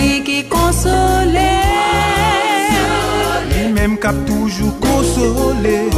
lui qui console, lui-même cap toujours consolé.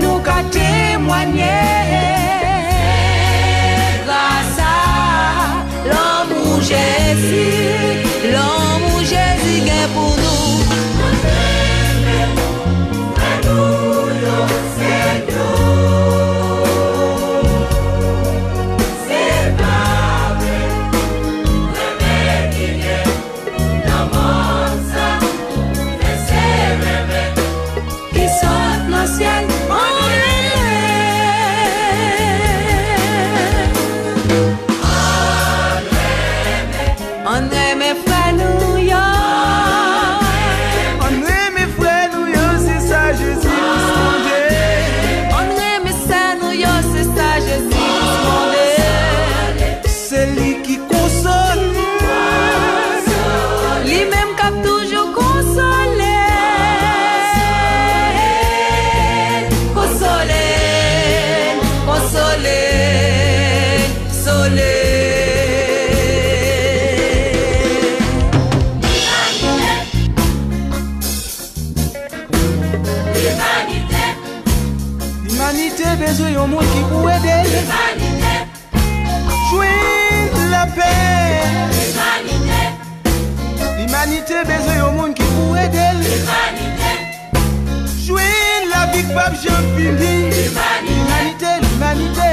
Nous qu'à témoigner grâce à l'homme Jésus, l'homme Jésus est pour nous. Besoin d'un monde qui peut aider. Joindre la paix. L'humanité besoin d'un monde qui peut aider. Joindre la vie que pape Jean fini. L'humanité, l'humanité.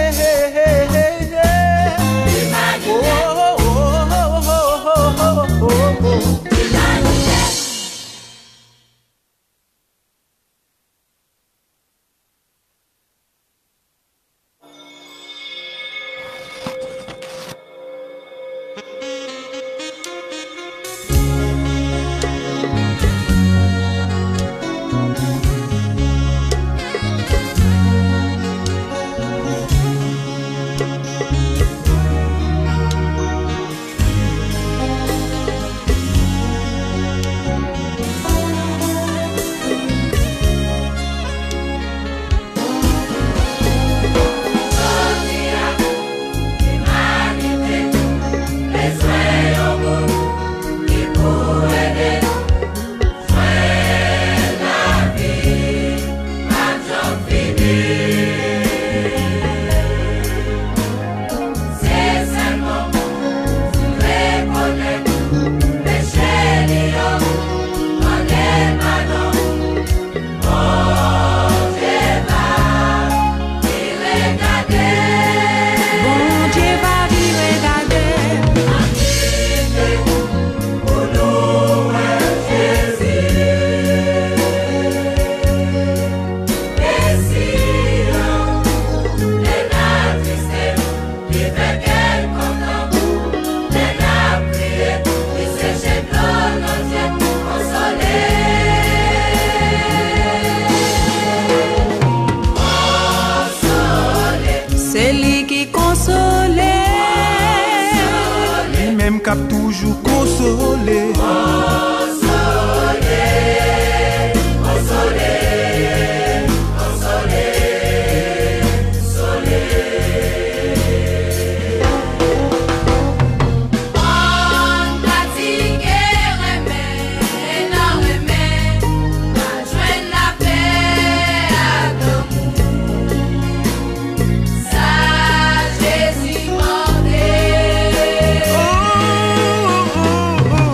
Cap toujours consolé.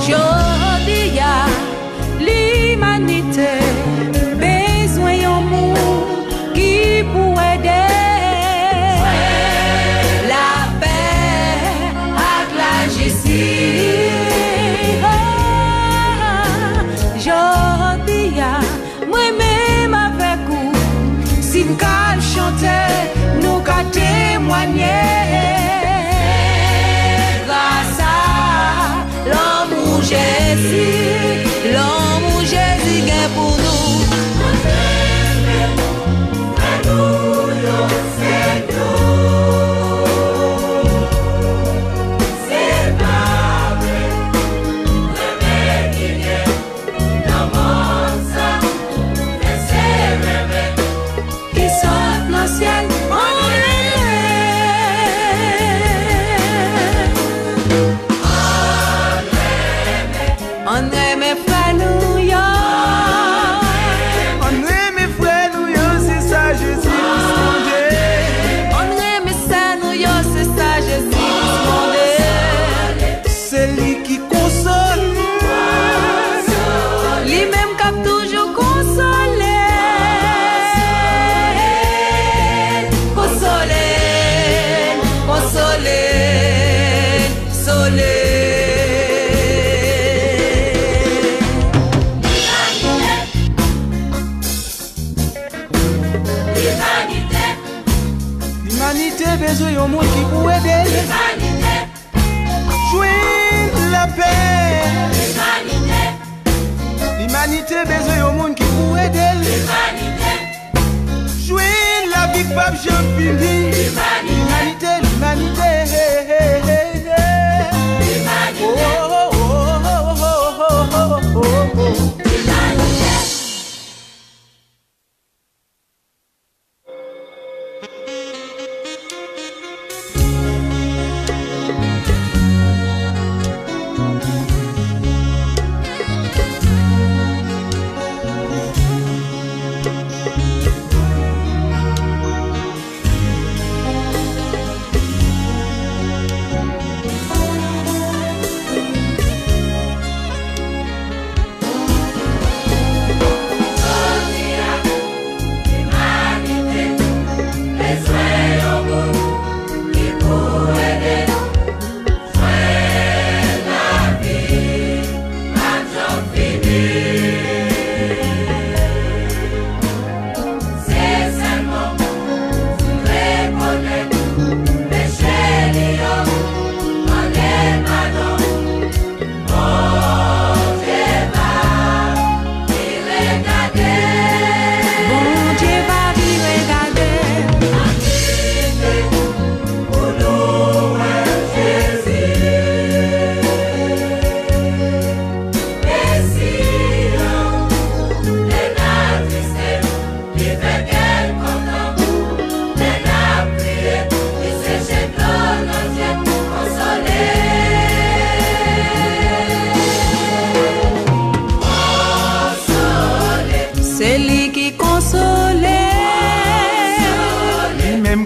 Jodia L'humanité besoin d'un monde qui pour aider. Joindre la paix. L'humanité besoin d'un monde qui pour aider. Joindre la vie pape Jean-Philippe. L'humanité, l'humanité.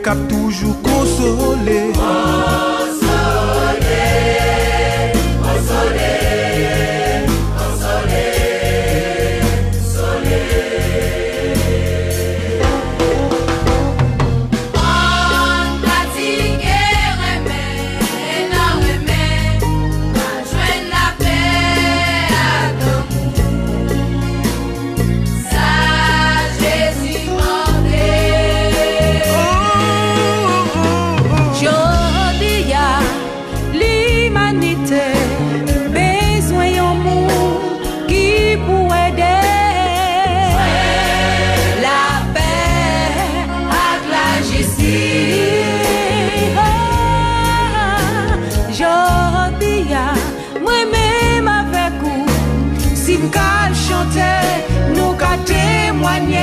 Cap toujours consolé. Nous qu'à témoigner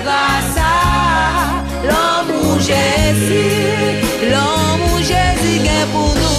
grâce à l'amour Jésus, l'amour Jésus est pour nous.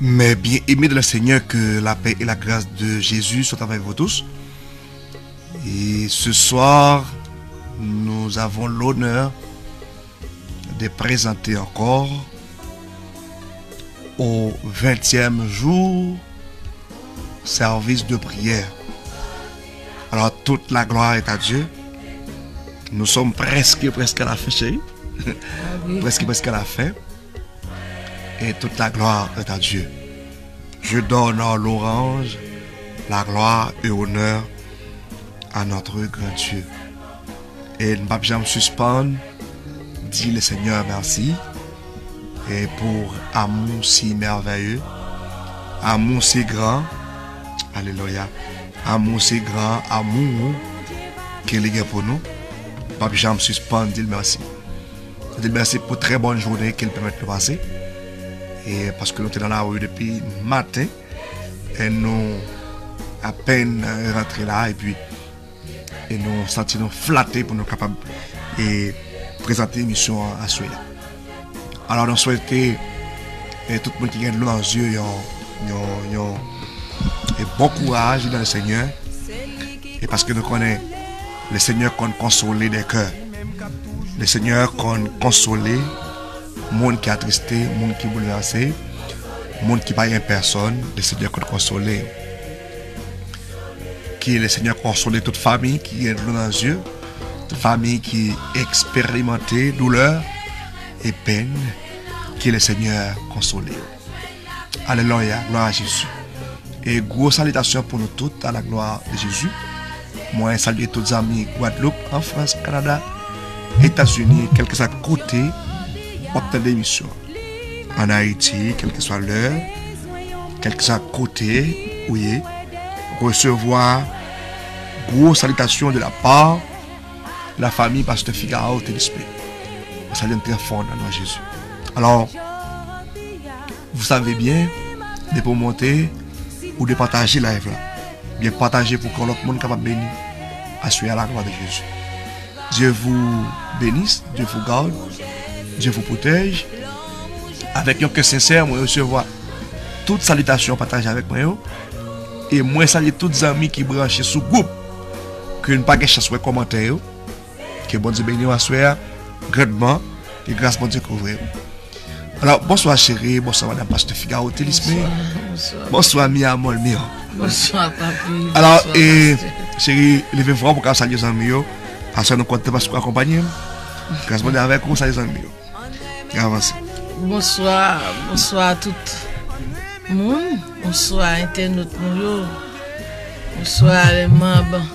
Mes bien-aimés de le Seigneur, que la paix et la grâce de Jésus soient avec vous tous. Et ce soir, nous avons l'honneur de présenter encore au 20e jour service de prière. Alors toute la gloire est à Dieu. Nous sommes presque à la fin, chérie. presque à la fin. Et toute la gloire est à Dieu. Je donne l'orange, la gloire et l'honneur à notre grand Dieu. Et ne pas jamais suspendre, dit le Seigneur merci. Et pour amour si merveilleux, amour si grand, alléluia, amour si grand, amour qu'il y a pour nous. Pape Jean me suspend, dit merci. Dit merci pour très bonne journée qu'il permet de passer. Et parce que nous sommes dans la rue depuis matin. Et nous à peine rentrés là. Et nous sentons flattés pour nous capables de présenter l'émission à Soya. Alors nous souhaitons tout le monde qui gagne de l'eau dans les yeux et bon courage dans le Seigneur. Et parce que nous connaissons le Seigneur qu'on consoler des cœurs. Le Seigneur qu'on consoler monde qui est attristé, monde qui est bouleversé, monde qui n'a pas personne. Le Seigneur qu'on consoler. Qui est le Seigneur consoler toute famille qui est de l'eau dans les yeux. Toute famille qui expérimente douleur et peine. Qui est le Seigneur consoler. Alléluia, gloire à Jésus. Et grosse salutation pour nous tous à la gloire de Jésus. Moi, saluer tous les amis Guadeloupe, en France, Canada, États-Unis, quel que soit le côté, de l'émission. En Haïti, quel que soit l'heure, quel que soit le côté, oui, recevoir grosse salutation de la part de la famille Pasteur Figaro Télispe. Salut très fort dans le nom de Jésus. Alors, vous savez bien, de pour monter ou de partager la live là. Bien partager pour que l'autre monde capable bénir. Assurer à la gloire de Jésus. Dieu vous bénisse, Dieu vous garde, Dieu vous protège. Avec un cœur sincère, moi recevoir toute salutation partagée avec moi. Et moi saluer tous les amis qui branchent sous groupe. Que ne pas que chasse sur commentaire. Que bon Dieu bénisse assurer grandement et grâce bon Dieu couvrir. Alors, bonsoir chérie, bonsoir madame Pasteur Figaro Télisme. Bonsoir Mia Molmio. Bonsoir papi. Alors, chérie, levez-vous pour qu'on salue les amis. Parce que nous comptons parce qu'on accompagne. Grâce à Dieu avec vous, salue les amis. Avancez. Bonsoir, bonsoir à tout le monde. Bonsoir internaute. Bonsoir les membres.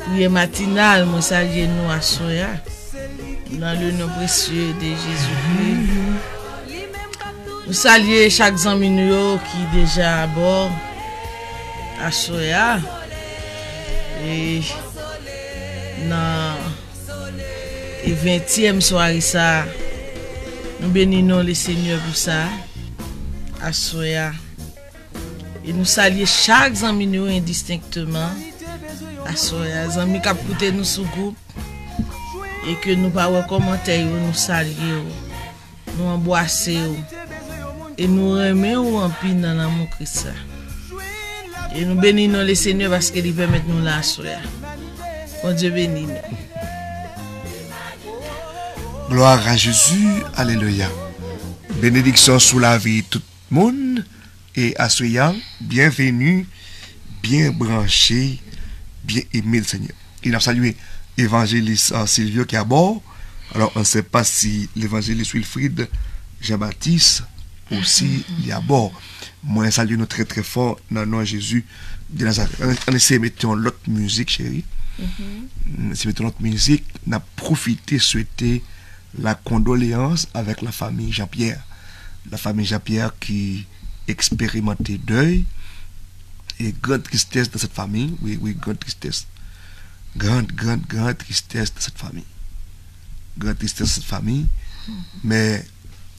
Prière matinale, moi salue nous à Soya. Dans le nom précieux de Jésus-Christ. Nous saluons chaque ami qui est déjà à bord à Soya. Et dans le 20e soirée, ça, nous bénissons le Seigneur pour ça à Soya. Et nous saluons chaque ami indistinctement à Soya. Les amis qui écoutent nous sous groupe. Et que nous pas commentaires, nous saluons, nous embrassons et nous remettons en pile dans l'amour Christ. Et nous bénissons le Seigneur parce qu'il permet nous la soeur. Bon Dieu bénit nous. Gloire à Jésus, alléluia. Bénédiction sous la vie de tout le monde et à Soya, bienvenue, bien branché, bien aimé le Seigneur. Il a salué évangéliste Silvio qui est à bord. Alors, on ne sait pas si l'évangéliste Wilfried Jean-Baptiste aussi il est à bord. Moi, salue nous très très fort dans le nom de Jésus de Nazareth. On essaie de mettre l'autre musique, chérie. Si mettons notre musique, on a profité, souhaiter la condoléance avec la famille Jean-Pierre. La famille Jean-Pierre qui expérimentait deuil et grande tristesse de cette famille. Oui, grande tristesse. Grande tristesse de cette famille. Grande tristesse de cette famille. Mais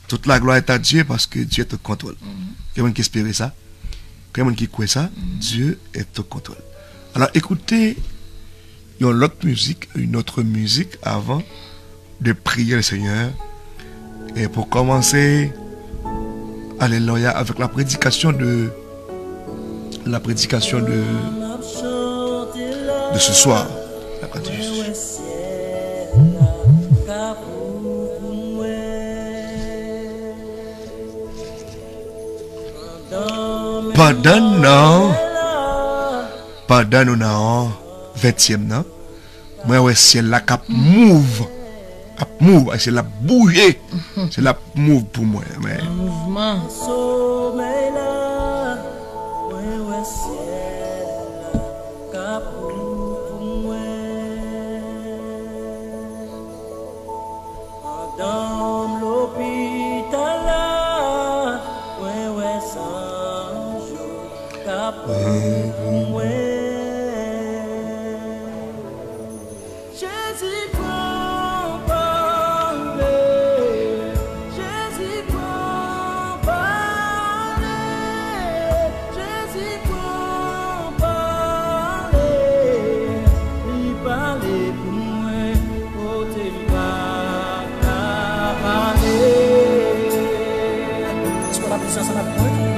toute la gloire est à Dieu parce que Dieu est au contrôle. Quelqu'un qui espère ça, quelqu'un qui croit ça, Dieu est au contrôle. Alors écoutez une autre musique avant de prier le Seigneur. Et pour commencer, alléluia, avec la prédication de ce soir. La prédication. Pendant nous 20e nan, moi ouais ciel la cap move, c'est la bouger, c'est la move pour moi mais mouvement. Jésus chanson là pour moi.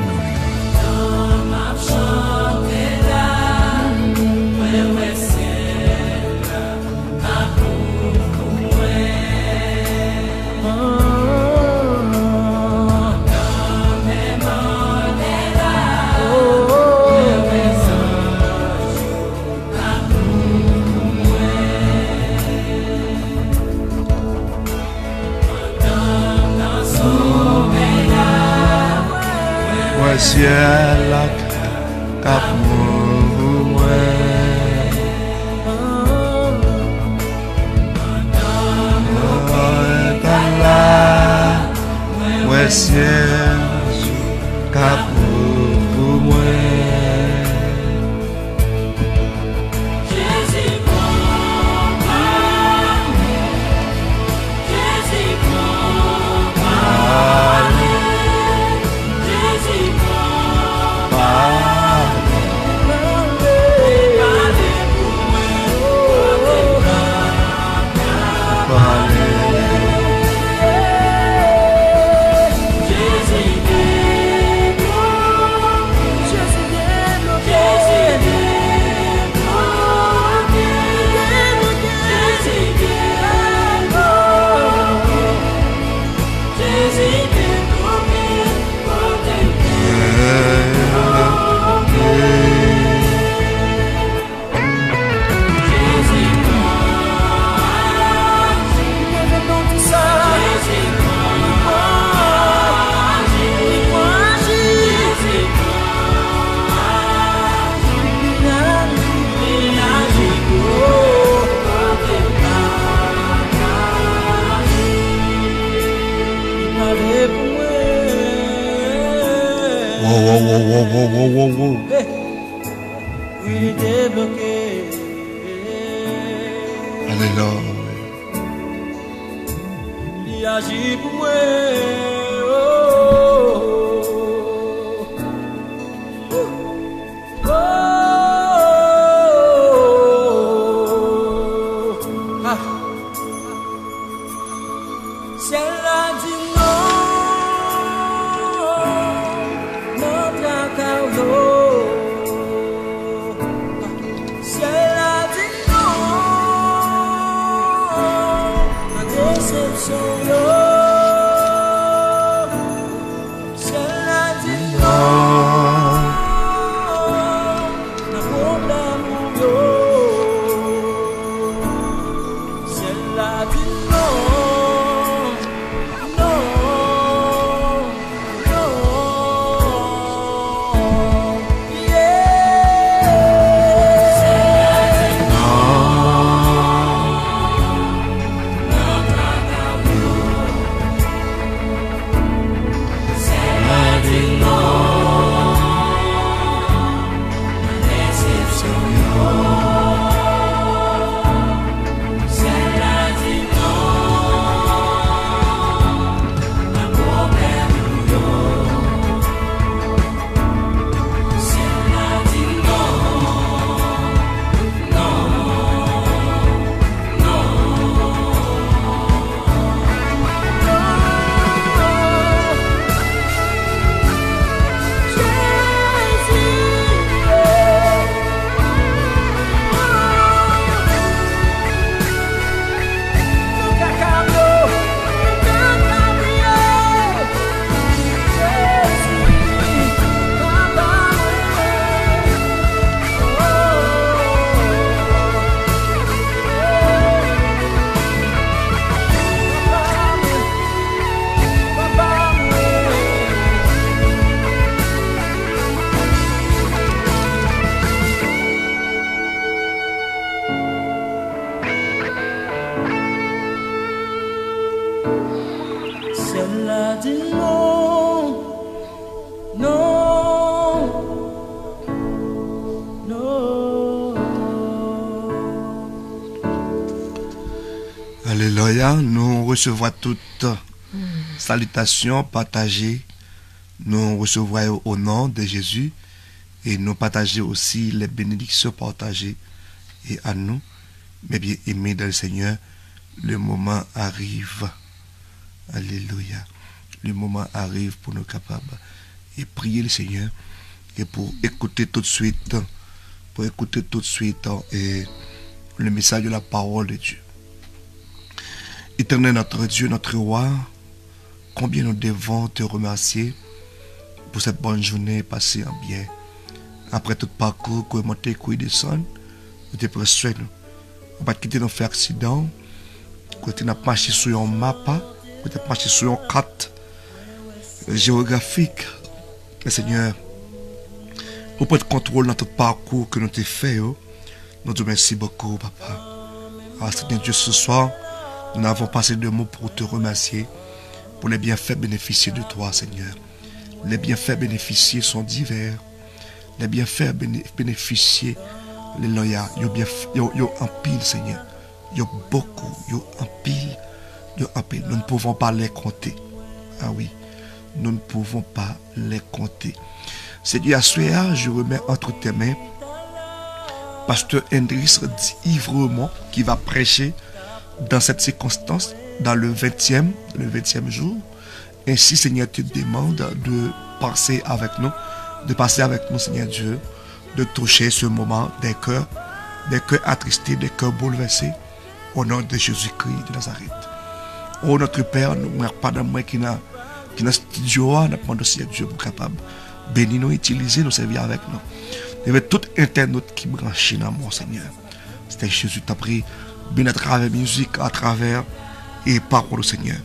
Ciel cap moué ouais ciel cap moué Wow. Il était bloqué. Alléluia. Il agit pour moi. Alléluia, nous recevons toutes salutations partagées. Nous recevons au nom de Jésus et nous partageons aussi les bénédictions partagées et à nous, mes bien-aimés dans le Seigneur, le moment arrive. Alléluia. Le moment arrive pour nous capables et prier le Seigneur et pour écouter tout de suite et le message de la parole de Dieu. Éternel notre Dieu, notre roi, combien nous devons te remercier pour cette bonne journée passée en bien. Après tout parcours, qu'on monte, qu'on descend, nous te précieux. On va quitter nos faire accident, qu'on a marché sur un map, qu'on a marché sur une carte géographique. Le Seigneur, vous prenez contrôle dans tout parcours que nous t'ai fait. Nous te remercions beaucoup, papa. Alors, Seigneur Dieu, ce soir, nous n'avons pas assez de mots pour te remercier pour les bienfaits bénéficiés de toi, Seigneur. Les bienfaits bénéficiés sont divers. Les bienfaits bénéficiés, les loyaux, yo en pile, Seigneur. Yo beaucoup, yo en pile. Nous ne pouvons pas les compter. Ah oui, nous ne pouvons pas les compter. Seigneur, à ce soir, je remets entre tes mains Pasteur Hendris Ivremont qui va prêcher dans cette circonstance, dans le 20e jour. Ainsi, Seigneur, te demande de passer avec nous, Seigneur Dieu, de toucher ce moment des cœurs attristés, des cœurs bouleversés, au nom de Jésus-Christ de Nazareth. Oh notre Père, nous ne pas dans moi qui n'a studio, nous demandons Seigneur Dieu pour capable bénir nous, utiliser, nous servir avec nous. Il y avait tout internet qui branchait dans mon Seigneur. C'était Jésus, t'as pris bien à travers la musique, à travers et parole au Seigneur.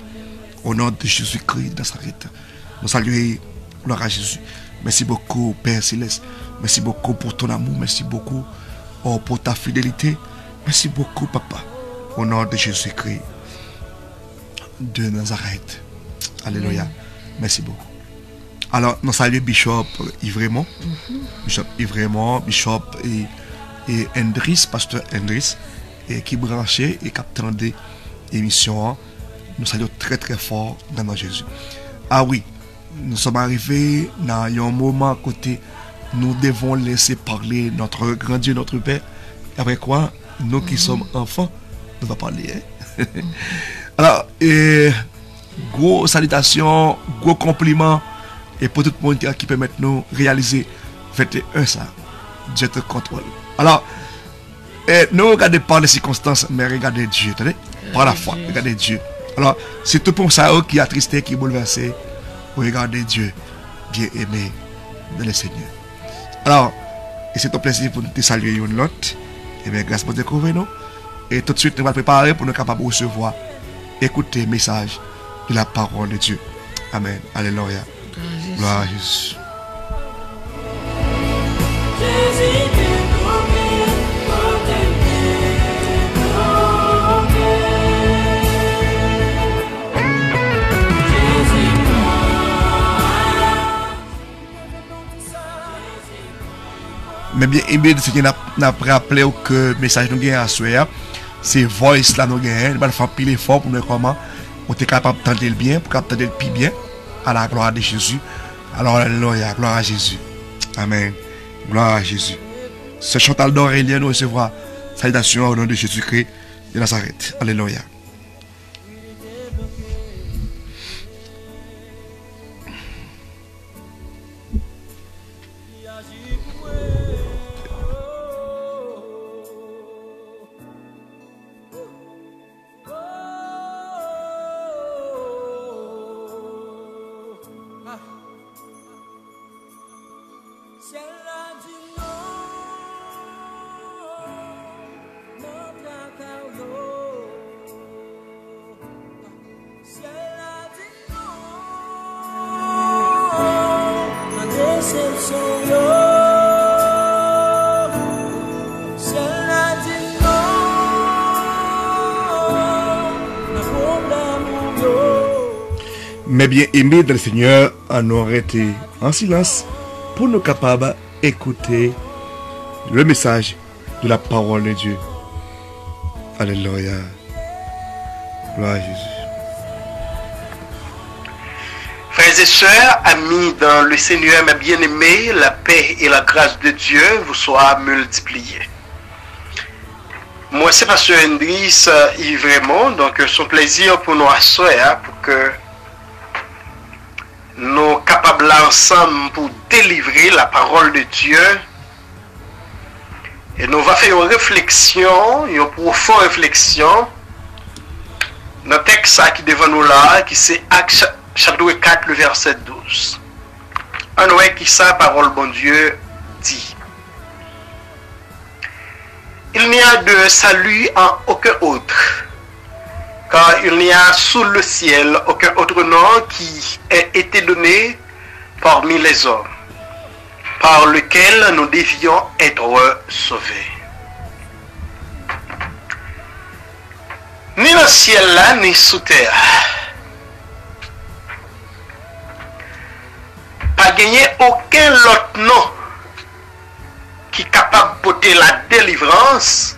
Au nom de Jésus-Christ de Nazareth. Nous saluons, gloire à Jésus. Merci beaucoup, Père Céleste. Merci beaucoup pour ton amour. Merci beaucoup pour ta fidélité. Merci beaucoup, Papa. Au nom de Jésus-Christ de Nazareth. Alléluia. Merci beaucoup. Alors, nous saluons Bishop Ivremont. Bishop et Hendris, Pasteur Hendris, et qui branchait et qui attendait l'émission. Nous saluons très très fort dans notre Jésus. Ah oui, nous sommes arrivés dans un moment à côté. Nous devons laisser parler notre grand Dieu, notre Père. Après quoi, nous qui sommes enfants, nous allons parler. Alors, gros salutations, gros compliments. Et pour tout le monde qui permet de nous réaliser 21 ça, Dieu te contrôle. Alors, nous regardons pas les circonstances, mais regardez Dieu, attendez, par la foi, regardez Dieu. Alors, c'est tout pour ça qui est attristé, qui est bouleversé, regardez Dieu, bien aimé de le Seigneur. Alors, et c'est un plaisir pour nous te saluer une l'autre. Et bien, grâce pour découvrir nous. Et tout de suite, nous allons préparer pour nous capables de recevoir, écouter le message de la parole de Dieu. Amen. Alléluia. Gloire à Jésus. Mais bien aimé, ce qui n'a rappelé que le message nous gagne à soir, c'est voice là nous gagne, nous allons faire pile effort pour nous comment on est capable d'entendre le bien, pour entendre le plus bien à la gloire de Jésus. Alors alléluia, gloire à Jésus. Amen. Gloire à Jésus. Ce Chantal d'Aurélien nous recevra salutations au nom de Jésus-Christ de Nazareth. Alléluia. Mais bien aimé dans le Seigneur, on aurait été en silence pour nous capables d'écouter le message de la parole de Dieu. Alléluia. Gloire à Jésus. Frères et sœurs, amis dans le Seigneur, mes bien-aimés, la paix et la grâce de Dieu vous soient multipliées. Moi, c'est Pasteur Hendris Ivremont, donc son plaisir pour nous asseoir pour que nous capables là ensemble pour délivrer la parole de Dieu. Et nous allons faire une réflexion, une profonde réflexion dans le texte qui est devant nous là, qui c'est Actes chapitre 4, le verset 12. On voit qui ça, parole bon Dieu dit. Il n'y a de salut en aucun autre, car il n'y a sous le ciel aucun autre nom qui ait été donné parmi les hommes, par lequel nous devions être sauvés. Ni le ciel là, ni sous terre. Pas gagner aucun autre nom qui est capable de porter la délivrance.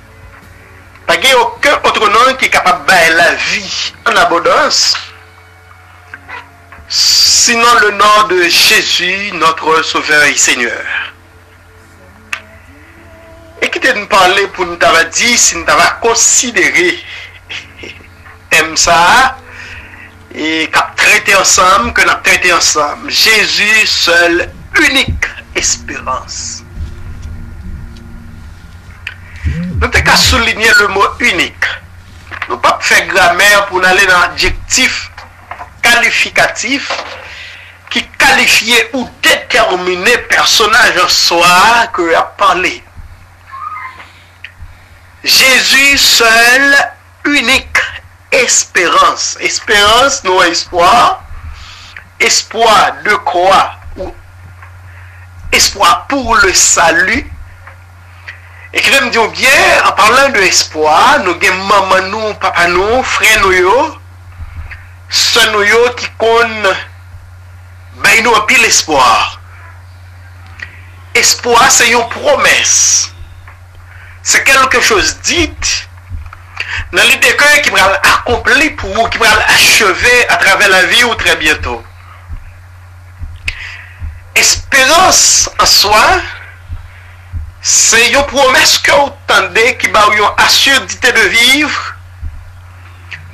Pas gagner aucun autre nom qui est capable de faire la vie en abondance. Sinon le nom de Jésus, notre Sauveur et Seigneur. Et qui nous parler pour nous avoir dit, si nous avons considéré ça et qu'a traité ensemble, que nous avons traité ensemble. Jésus seul, unique espérance. Nous avons qu'à souligner le mot unique. Nous ne pouvons pas faire grammaire pour aller dans l'adjectif qualificatif qui qualifiait ou déterminait personnage en soi que a parlé. Jésus seul, unique espérance. Espérance, non espoir. Espoir de quoi? Ou espoir pour le salut. Et que je me dis bien, en parlant de espoir, nous avons maman nous, papa nous, frère nous, sœur nous qui connaissent, ben nous pile espoir. Espoir, c'est une promesse. C'est quelque chose dit dans l'idée qui va accomplir pour vous, qui va achever à travers la vie ou très bientôt. Espérance en soi, c'est une promesse que vous tendez qui va vous assurer de vivre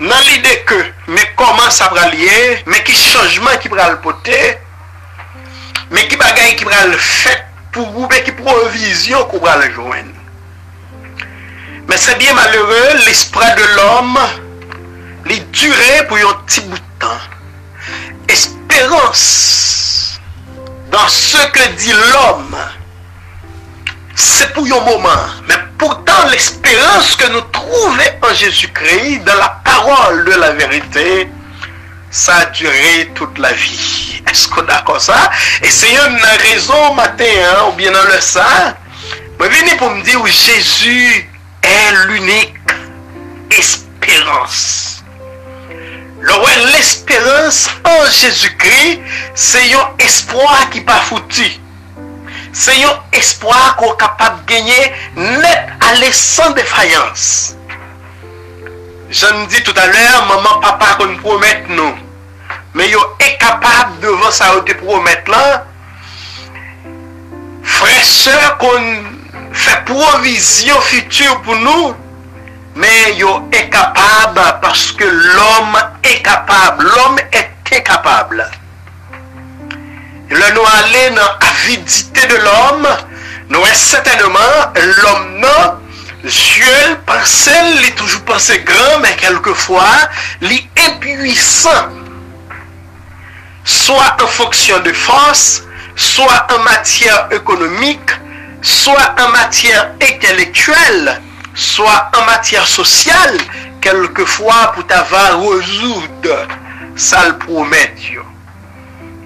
dans l'idée que, mais comment ça va lier, mais qui changement qui va le porter, mais qui bagaille qui va le faire pour vous, mais qui provision qu'on va le joindre. Mais c'est bien malheureux, l'esprit de l'homme, il durait pour un petit bout de temps. Espérance dans ce que dit l'homme, c'est pour un moment. Mais pourtant, l'espérance que nous trouvons en Jésus-Christ, dans la parole de la vérité, ça a duré toute la vie. Est-ce qu'on est d'accord ça? Et c'est une raison matin, ou bien dans le sang, mais venez pour me dire où Jésus est l'unique espérance. L'espérance en Jésus-Christ, c'est un espoir qui n'est pas foutu. C'est un espoir qu'on est capable de gagner net aller sans défaillance. Je me dis tout à l'heure, maman, papa, qu'on promet nous. Mais yo est capable devant ça te promettre là. Frère, soeur, qu'on fait provision future pour nous. Mais yo est capable parce que l'homme est capable. L'homme est incapable. Là, nous allons dans l'avidité de l'homme. Nous est certainement l'homme non. Dieu pense, il est toujours pensé grand, mais quelquefois, il est impuissant. Soit en fonction de force, soit en matière économique, soit en matière intellectuelle, soit en matière sociale, quelquefois pour t'avoir résoudre, ça le promet.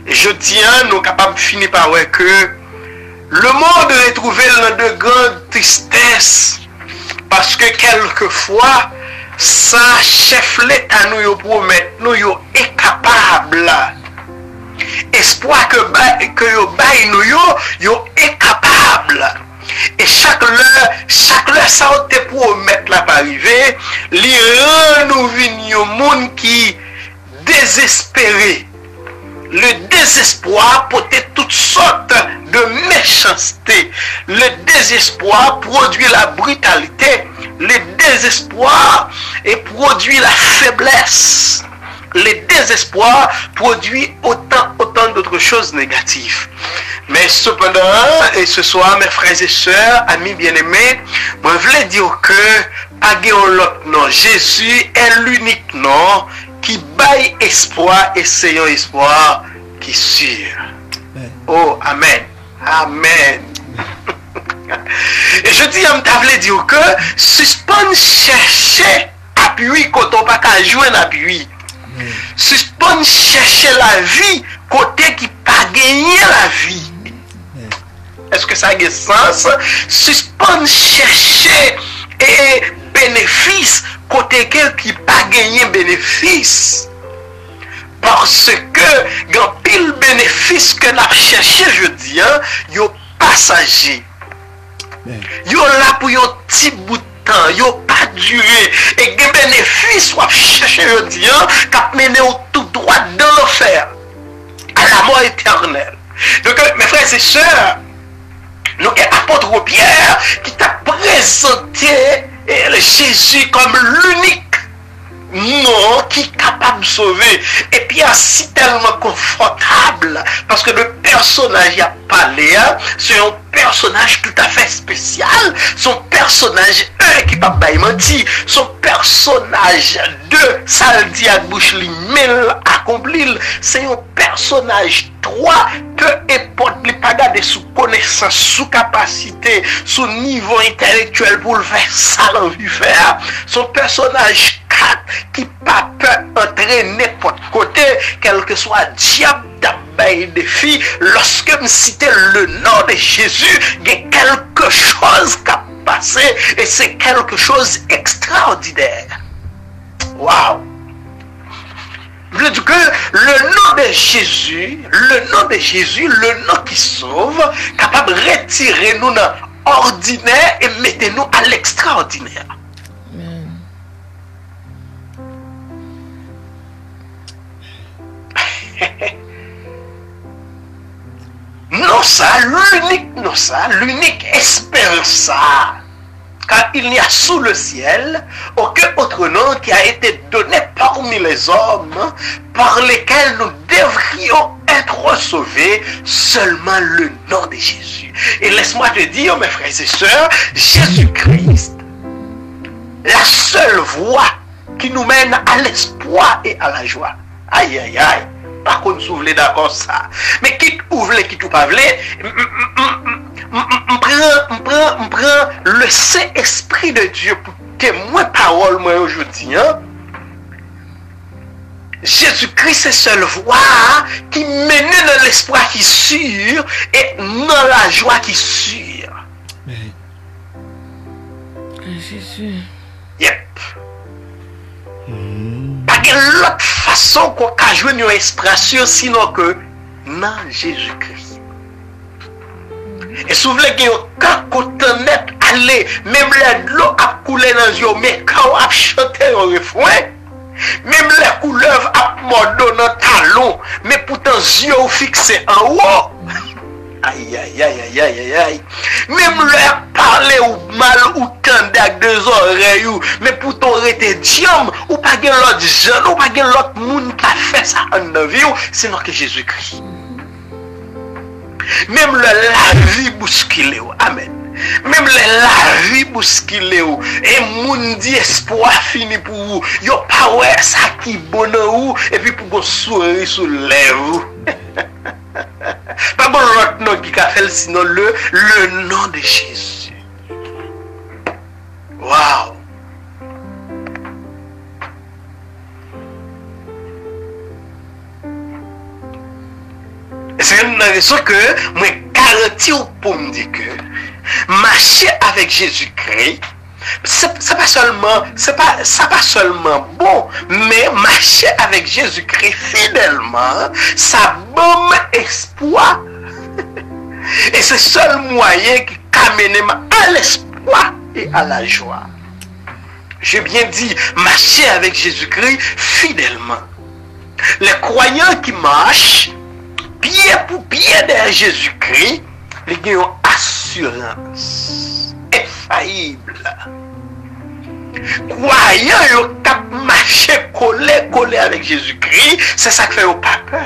Et je tiens, nous sommes capables de finir par voir que le monde est trouvé dans de grandes tristesses, parce que quelquefois, ça chef l'État nous promet, nous est capable. Espoir que nous est capable. Et chaque heure ça te promet là pas arriver, li nous vinn monde qui désespéré. Le désespoir portait toutes sortes de méchanceté. Le désespoir produit la brutalité. Le désespoir et produit la faiblesse. le désespoir produit autant d'autres choses négatives. Mais cependant, et ce soir, mes frères et sœurs, amis bien-aimés, je voulais dire que, pas l'autre nom, Jésus est l'unique nom qui baille espoir et c'est un espoir qui est sûr. Oh, amen. Amen. Et je dis, je voulais dire que, suspend chercher appui quand on pas qu'à jouer un appui. Suspend chercher la vie côté qui pas gagner la vie. Est-ce que ça a du sens? Suspend chercher et bénéfice côté qui pas gagner bénéfice. Parce que grand pile bénéfice que n'a cherché, je dis, yo passager. Yo là pour un petit bout de temps, yo pas duré. Et des bénéfices soit chercher, je dis, qu'a mené tout droit dans l'enfer, à la mort éternelle. Donc mes frères et sœurs, nous avons l'apôtre Pierre qui t'a présenté Jésus comme l'unique nom qui est capable de sauver. Et puis c'est tellement confortable parce que le personnage a parlé, c'est un personnage tout à fait spécial. Son personnage 1 qui pas menti, son personnage 2 ça le dit à bouche li mais accompli, c'est un personnage 3 peu importe les pas garder sous connaissance, sous capacité, sous niveau intellectuel pour le faire ça l'envie faire. Son personnage 4 qui pas peut entrer n'importe côté, quel que soit diable d'abeille défi, lorsque me cite le nom de Jésus, il y a quelque chose qui a passé et c'est quelque chose d'extraordinaire. Waouh! Je veux dire que le nom de Jésus, le nom qui sauve, capable de retirer nous dans l'ordinaire et mettre nous à l'extraordinaire. Non ça, l'unique espérance, car il n'y a sous le ciel aucun autre nom qui a été donné parmi les hommes par lesquels nous devrions être sauvés, seulement le nom de Jésus. Et laisse-moi te dire, mes frères et sœurs, Jésus-Christ, la seule voie qui nous mène à l'espoir et à la joie. Aïe, aïe, aïe. Par contre, si vous voulez d'accord ça. Mais qui vous voulez, qui tout pas voulez, on prend le Saint-Esprit de Dieu pour témoin parole moi aujourd'hui. Jésus-Christ est seule voie qui mène dans l'espoir qui est sûr et dans la joie qui est sûre. Jésus. Yep. Pas de l'autre façon qu'on a joué une expression sinon que non Jésus-Christ. Et si vous voulez que quand on est allé, même l'eau a coulé dans les yeux, mais quand on a chanté un refrain, même les couleuvres a mordu dans le talon, mais pourtant les yeux fixés en haut. Aïe, aïe, aïe, aïe, aïe, aïe. Même leur parler ou mal ou tendre avec deux oreilles, mais pourtant rester diable, ou pas de l'autre jeune, ou pas de l'autre monde qui a fait ça en la vie, sinon que Jésus-Christ. Même la vie bousculée, amen. Même la vie bousculée, et moun dit espoir fini pour vous. Yo pas ouais ça qui bon ou, et puis pour qu'on sourit sur lèvres. Pas bon l'autre nom qui a fait sinon le nom de Jésus. Waouh. Et c'est une raison que moi garantis pour me dire que marcher avec Jésus-Christ, c'est pas seulement bon, mais marcher avec Jésus-Christ fidèlement, ça donne espoir. Et c'est le seul moyen qui amène à l'espoir et à la joie. J'ai bien dit, marcher avec Jésus-Christ fidèlement. Les croyants qui marchent pied pour pied derrière Jésus-Christ, ils ont assurance infaillible Croyant yo cap marcher collé avec Jésus-Christ, c'est ça qui fait pas peur.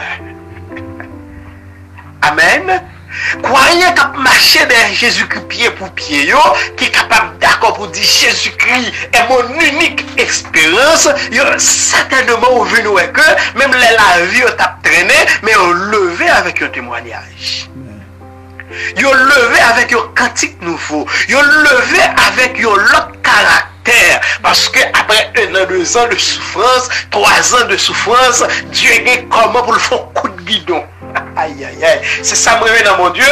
Amen. Croyant cap marcher derrière Jésus-Christ pied pour pied yo, qui est capable d'accord pour dire Jésus-Christ est mon unique expérience, yo certainement au vu que même la vie t'a traîné, mais on levé avec un témoignage. Yo levé avec un cantique nouveau, yo levé avec un autre caractère, parce que après 1 an, 2 ans de souffrance, 3 ans de souffrance, Dieu est comment pour le faire coup de guidon. Aïe aïe aïe, c'est ça me réveille dans mon Dieu,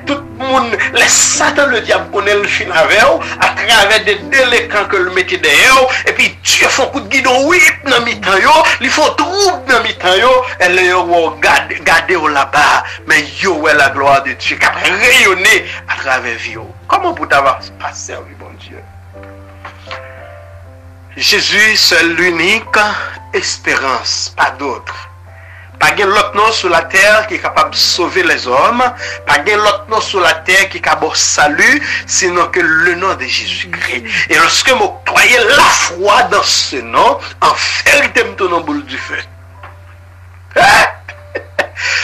tout le monde, les Satan, le diable connaît le fin avec eux, à travers des délinquants que le mettait derrière, et puis Dieu fait un coup de guidon, oui, dans mi-temps, il faut trouble dans mi-temps, et les regardez là-bas, mais yo, ouais, la gloire de Dieu qui a rayonné à travers vous. Comment vous t'avoir pas servi, bon Dieu? Jésus, c'est l'unique espérance, pas d'autre. Pas de l'autre nom sur la terre qui est capable de sauver les hommes. Pas de l'autre nom sur la terre qui est capable de salut, sinon que le nom de Jésus-Christ. Et lorsque vous croyez la foi dans ce nom, en vérité, vous tournez en boule du feu.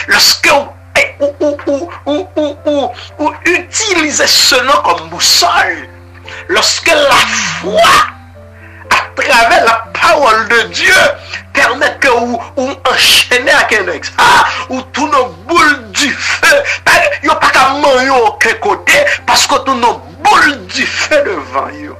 Lorsque vous utilisez ce nom comme boussole, lorsque la foi, à travers la parole de Dieu, permet que vous enchaînez à quelqu'un ou tout nos boules du feu. Vous n'avez pas qu'à manger aucun côté parce que tout nos boules du feu devant vous.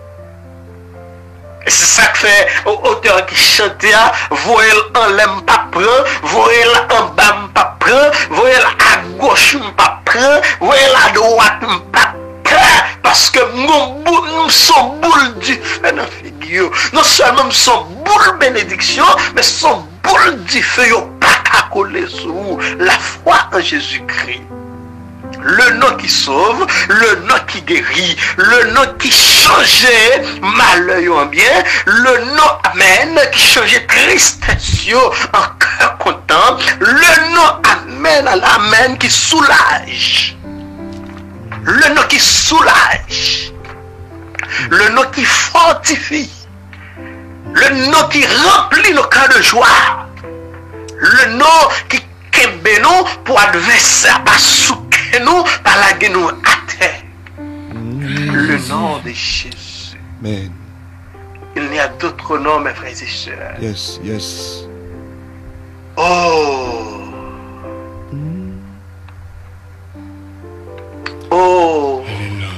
Et c'est ça que fait l'auteur qui chantait, voyez en l'aime pas prendre, voyez en bas pas prendre, voyez à gauche pas prendre, voyez à droite pas prendre, parce que nous sommes boules du feu dans la figure. Non seulement nous sommes boules bénédiction, mais sont boules du feu, pas qu'à coller sur la foi en Jésus-Christ. Le nom qui sauve, le nom qui guérit, le nom qui changeait malheur en bien, le nom amen qui changeait tristesse en cœur content, le nom amen à l'amen qui soulage, le nom qui soulage, le nom qui fortifie, le nom qui remplit le cœur de joie, le nom qui kembe nous pour adversaire pas souke nous par la gueule nous à terre. Le nom de Jésus. Amen. Il n'y a d'autres noms, mes frères et sœurs. Yes, yes. Oh. Oh. Alléluia.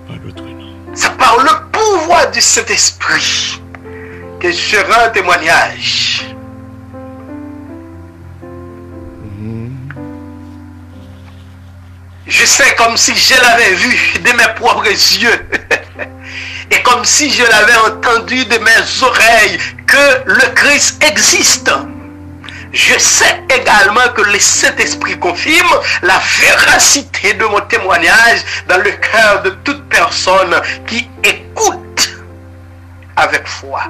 Pas d'autre nom. C'est par le pouvoir du Saint-Esprit que je rends témoignage. Je sais comme si je l'avais vu de mes propres yeux et comme si je l'avais entendu de mes oreilles que le Christ existe. Je sais également que le Saint-Esprit confirme la véracité de mon témoignage dans le cœur de toute personne qui écoute avec foi.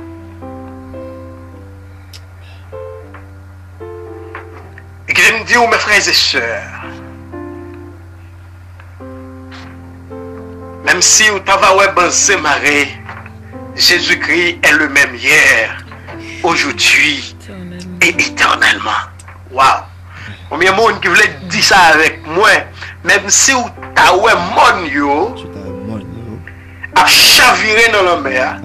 Et que je me dis, mes frères et sœurs, même si vous avez pensé marrer, Jésus-Christ est le même hier, aujourd'hui et éternellement. Waouh! Combien de monde qui voulait dire ça avec moi, même si vous avez mon a chaviré dans la mer,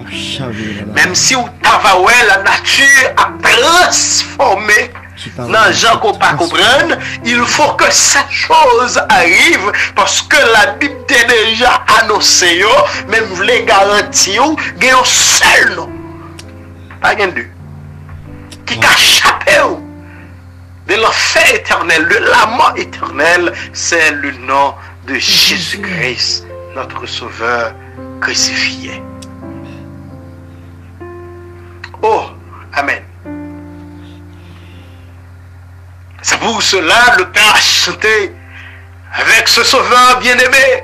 même si vous avez la nature a transformé. Non, gens qu'on pas comprendre, il faut que cette chose arrive parce que la Bible est déjà annoncé, même les garanties, il y a un seul nom, pas deux, qui a échappé de l'enfer éternel, de la mort éternelle, c'est le nom de Jésus-Christ, notre Sauveur crucifié. Oh, Amen. C'est pour cela le Père a chanté avec ce Sauveur bien-aimé.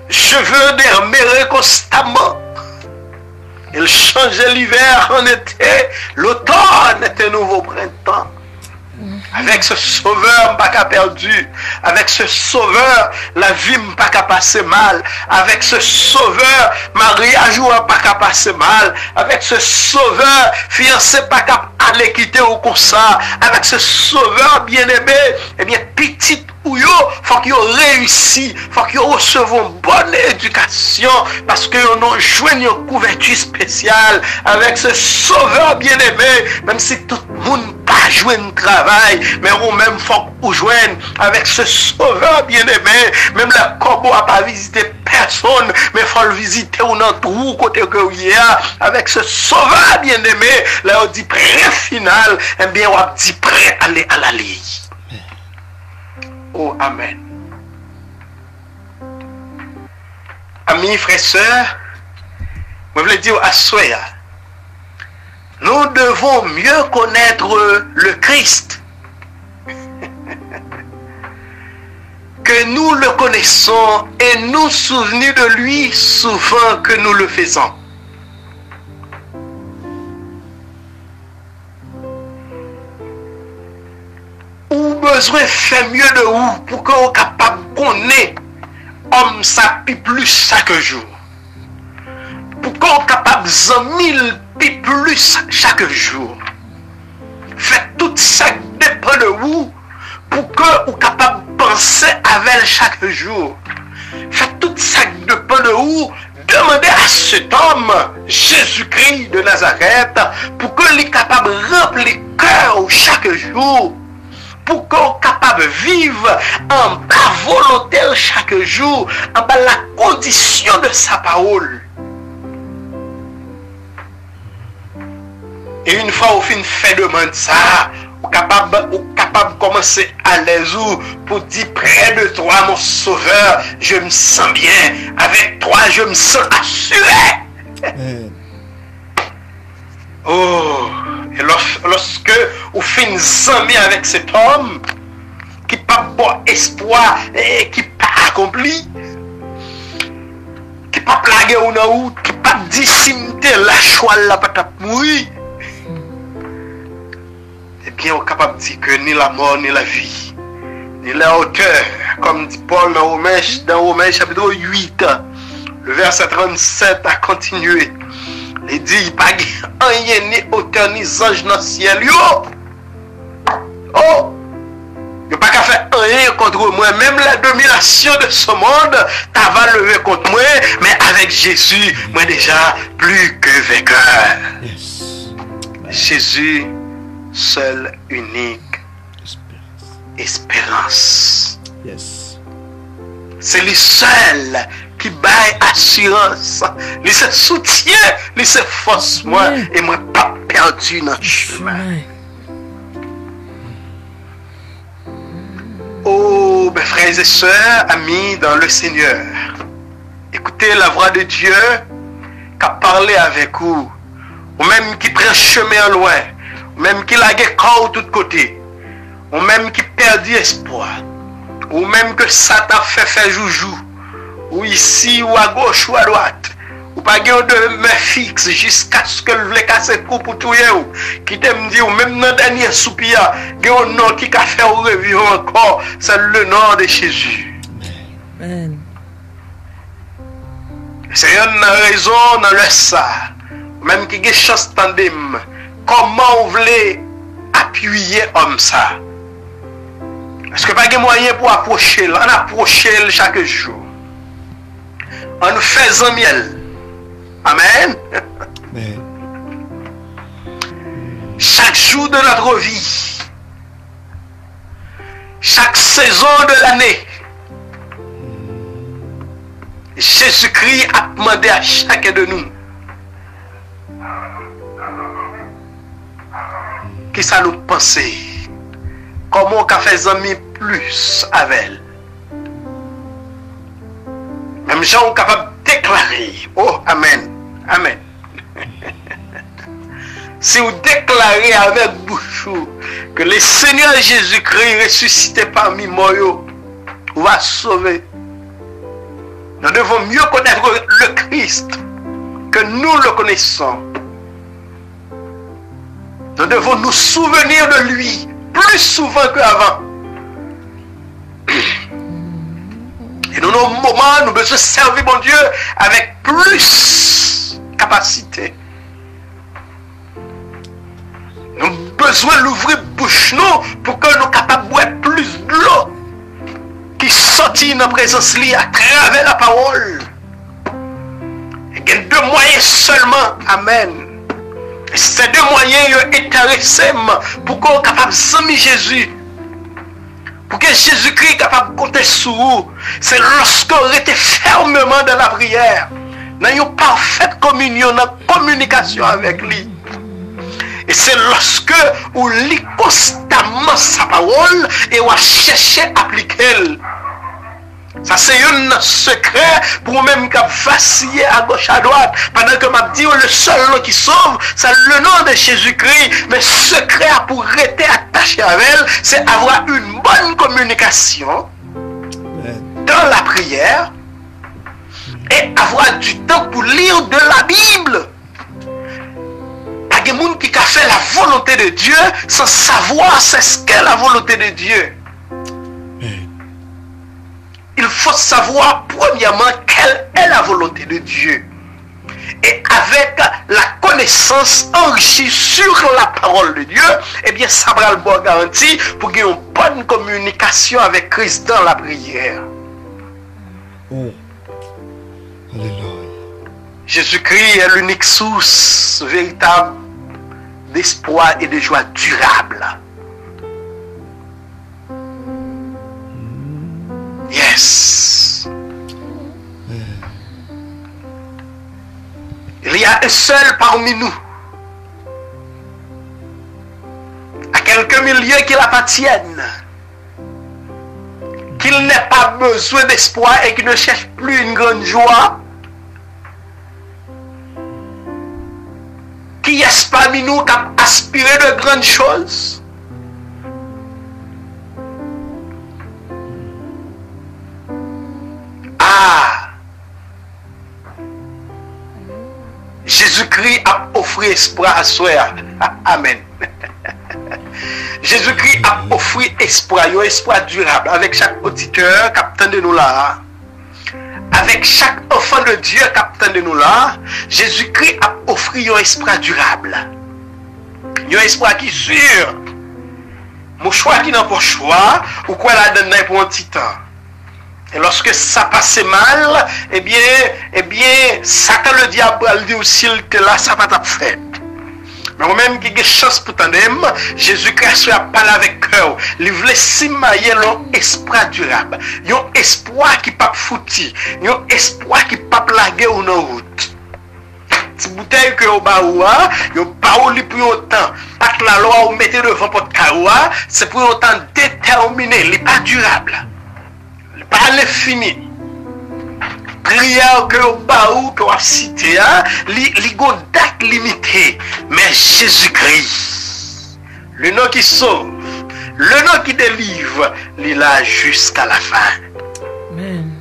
Je veux demeurer constamment. Il changeait l'hiver en été, l'automne était nouveau printemps. Avec ce sauveur, pas qu'à perdu. Avec ce sauveur, la vie pas qu'à passer mal. Avec ce sauveur, mariage ou pas qu'à passer mal. Avec ce sauveur, fiancé pas qu'à aller quitter au ça. Avec ce sauveur bien-aimé, eh bien, petit ou yo, faut qu'ils réussissent, faut qu'ils reçoivent une bonne éducation, parce qu'ils ont joué une couverture spéciale avec ce sauveur bien-aimé, même si tout le monde pas joué un travail, mais ou même faut qu'on joigne avec ce sauveur bien-aimé, même la corbeau a pas visité personne, mais faut le visiter ou dans tout côté que il y a, avec ce sauveur bien-aimé, là on dit prêt final, eh bien on dit prêt à aller à la ligne. Oh, amen. Amis, frères, sœurs, je voulais dire à Soya, nous devons mieux connaître le Christ que nous le connaissons et nous souvenir de lui souvent que nous le faisons. Ou besoin faire mieux de vous pour qu'on soit capable de connaître homme ça pi plus chaque jour. Pour qu'on soit capable de 1000 pi plus chaque jour. Faites tout ça dépend de vous pour qu'on soit capable de penser avec chaque jour. Faites tout ça dépend de vous. Demandez à cet homme, Jésus-Christ de Nazareth, pour qu'il soit capable de remplir le cœur chaque jour. Pour qu'on soit capable de vivre en bas volonté chaque jour, en bas la condition de sa parole. Et une fois au fin fait demande ça, ou capable de commencer à l'aise pour dire près de toi mon sauveur, je me sens bien, avec toi je me sens assuré. Oh, et lorsque vous finissez amis avec cet homme qui n'a pas bon espoir et qui n'a pas accompli, qui n'a pas plagué ou non, qui n'a pas dissimulé la choix la patate mourir, eh bien, on est capable de dire que ni la mort, ni la vie, ni la hauteur, comme dit Paul dans Romains chapitre 8, le verset 37 a continué. Il dit, il n'y a pas rien ni hauteur ni ange dans le ciel. Oh! Il n'y a pas qu'à faire rien contre moi. Même la domination de ce monde, tu vas lever contre moi. Mais avec Jésus, moi déjà plus que vainqueur. Yes. Jésus, seul, unique espérance. Yes. C'est le seul qui baille assurance, il se soutient, il se force moi et moi pas perdu dans le chemin. Oh, mes frères et sœurs, amis dans le Seigneur, écoutez la voix de Dieu qui a parlé avec vous, ou même qui prend chemin loin, ou même qui lague corps de tous côtés, ou même qui perdit espoir, ou même que Satan fait joujou, ou ici, ou à gauche, ou à droite, ou pas de main fixe jusqu'à ce que le casser le cou pour tout qui t'aime dire, ou même dans le dernier soupir, il y a un nom qui a fait revivre encore, c'est le nom de Jésus. Amen. C'est une raison dans le ça, même qui a chance tandem, comment on voulait appuyer homme ça. Est-ce que pas de moyen pour approcher, on approche chaque jour. En nous faisant miel. Amen. Chaque jour de notre vie, chaque saison de l'année, Jésus-Christ a demandé à chacun de nous qui ça nous penser, comment on a fait amis plus avec elle. Même gens sont capables de déclarer. Oh, amen. Amen. Si vous déclarez avec bouche que le Seigneur Jésus-Christ ressuscité parmi moi, vous va sauver. Nous devons mieux connaître le Christ que nous le connaissons. Nous devons nous souvenir de lui plus souvent qu'avant. Et dans nos moments, nous devons servir mon Dieu avec plus capacité. Nous avons besoin d'ouvrir bouche nous pour que nous soyons capables de boire plus de l'eau qui sortit dans la présence à travers la parole. Et il y a deux moyens seulement. Amen. Et ces deux moyens sont intéressants pour qu'on soit capable de s'aimer Jésus. Pour que Jésus-Christ soit capable de compter sur vous. C'est lorsqu'on était fermement dans la prière. Dans une parfaite communion, dans la communication avec lui. Et c'est lorsque on lit constamment sa parole et on cherche à appliquer. Ça c'est un secret pour vous-même qui vaciller à gauche à droite. Pendant que m'a dit le seul nom qui sauve, c'est le nom de Jésus-Christ. Mais secret pour rester attaché à elle, c'est avoir une bonne communication dans la prière et avoir du temps pour lire de la Bible. Il y a des gens qui ont fait la volonté de Dieu sans savoir c'est ce qu'est la volonté de Dieu. Il faut savoir premièrement quelle est la volonté de Dieu. Et avec la connaissance enrichie sur la parole de Dieu, eh bien ça va le bon garantie pour qu'il y ait une bonne communication avec Christ dans la prière. Oh. Alléluia. Jésus-Christ est l'unique source véritable d'espoir et de joie durable. Yes. Il y a un seul parmi nous, à quelques milliers qui l'appartiennent, qu'il n'ait pas besoin d'espoir et qui ne cherche plus une grande joie. Qui est parmi nous qui a aspiré de grandes choses? Jésus-Christ a offert espoir à soi. Amen. Jésus-Christ a offert espoir, un espoir durable avec chaque auditeur qui attend de nous là. Avec chaque enfant de Dieu qui attend de nous là. Jésus-Christ a offert un espoir durable. Un espoir qui est sûr. Mon choix qui n'a pas choix, ou quoi la donne pour un petit temps. Et lorsque ça passait mal, eh bien, Satan le diable a dit aussi que là, ça va t'être fait. Mais moi-même qui ai chance pour t'en Jésus-Christ a parlé avec cœur. Il voulait s'immailler un espoir durable. Un espoir qui pas foutu. Un espoir qui pas plagué ou non route. Si bouteille que au baoua, yo baouli pour autant. Pas que la loi ou mettez devant votre caoua, c'est pour autant déterminé, il n'est pas durable. Pas l'infini. Prière que au baou que vous cité, il a une date limitée. Mais Jésus-Christ, le nom qui sauve, le nom qui délivre, il est là jusqu'à la fin. Amen.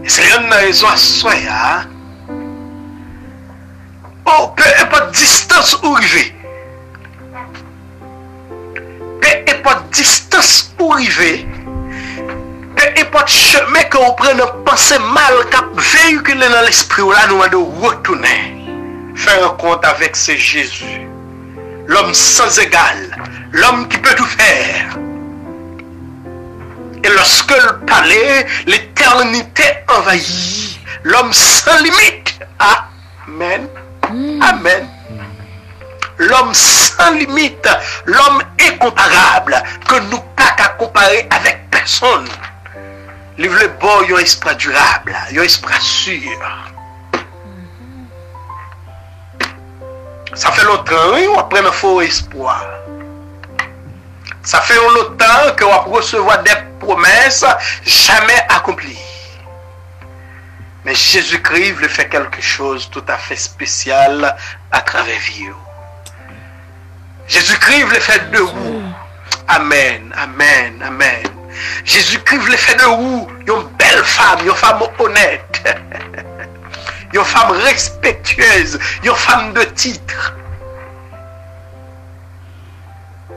C'est une raison à soi. Oh, peu importe distance où arriver. Peu importe distance où arriver. Peu importe chemin que vous prenez, pensez mal, cap véhiculer dans l'esprit, là, nous devons retourner. Faire un compte avec ce Jésus. L'homme sans égal. L'homme qui peut tout faire. Et lorsque le palais, l'éternité envahit. L'homme sans limite. Amen. Amen. L'homme sans limite. L'homme incomparable. Que nous pas qu'à comparer avec personne. Livre le bon, il y a un esprit durable. Il y a un esprit sûr. Ça fait longtemps qu'on prend un faux espoir. Ça fait longtemps qu'on recevoir des promesses jamais accomplies. Mais Jésus-Christ veut faire quelque chose tout à fait spécial à travers vous. Jésus-Christ veut faire de vous. Amen, amen, amen. Jésus-Christ veut faire de vous une belle femme, une femme honnête. Une femme respectueuse, une femme de titre.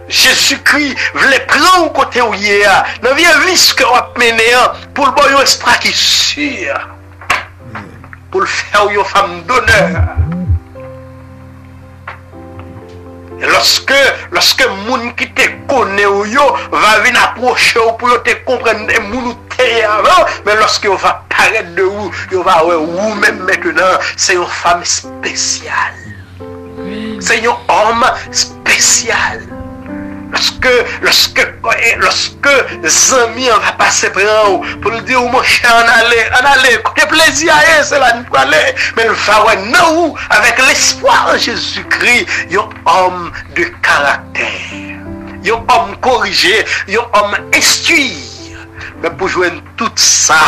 Jésus-Christ voulait prendre côté où il est, dans le vice que vous mené pour le bon esprit qui est sûr, pour le faire une femme d'honneur. Et lorsque moun qui te connaît ou yo va venir approcher ou pour te comprendre des moun te avant, mais lorsque on va paraître de vous, on va ou même maintenant, c'est une femme spéciale. C'est un homme spécial. Lorsque les amis on va passer prendre pour le dire mon cher en aller, côté plaisir c'est là nous aller, mais le va non avec l'espoir en Jésus-Christ, un homme de caractère, un homme corrigé, un homme instruit. Mais pour jouer tout ça,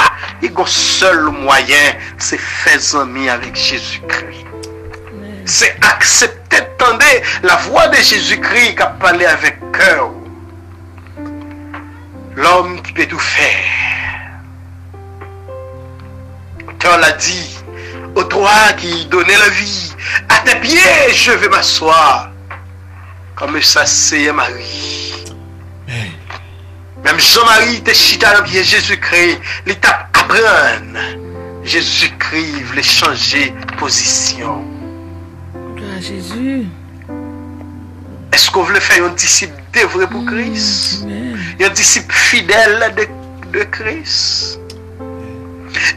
il y a un seul moyen, c'est faire amis avec Jésus-Christ. C'est accepter, attendez, la voix de Jésus-Christ qui a parlé avec cœur. L'homme qui peut tout faire. L'auteur l'a dit, au toi qui donnait la vie, à tes pieds je vais m'asseoir. Comme ça c'est Marie. Même Jean-Marie te chita dans pied Jésus-Christ, l'étape apprendre. Jésus-Christ voulait changer position. Jésus. Est-ce qu'on veut faire un disciple d'œuvre pour Christ? Un disciple fidèle de Christ?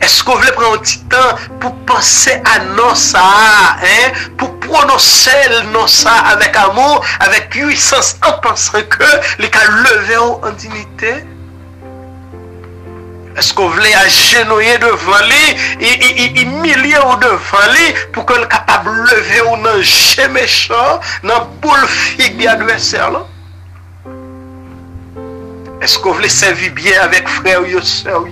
Est-ce qu'on veut prendre un petit temps pour penser à non ça, hein? Pour prononcer le non ça avec amour, avec puissance, en pensant que les cas lever en dignité? Est-ce qu'on voulait agenouiller devant lui et humilier devant lui pour qu'on soit capable de lever ou non jeu méchant, dans boule figue de l'adversaire? Est-ce qu'on voulait servir bien avec frère ou soeur?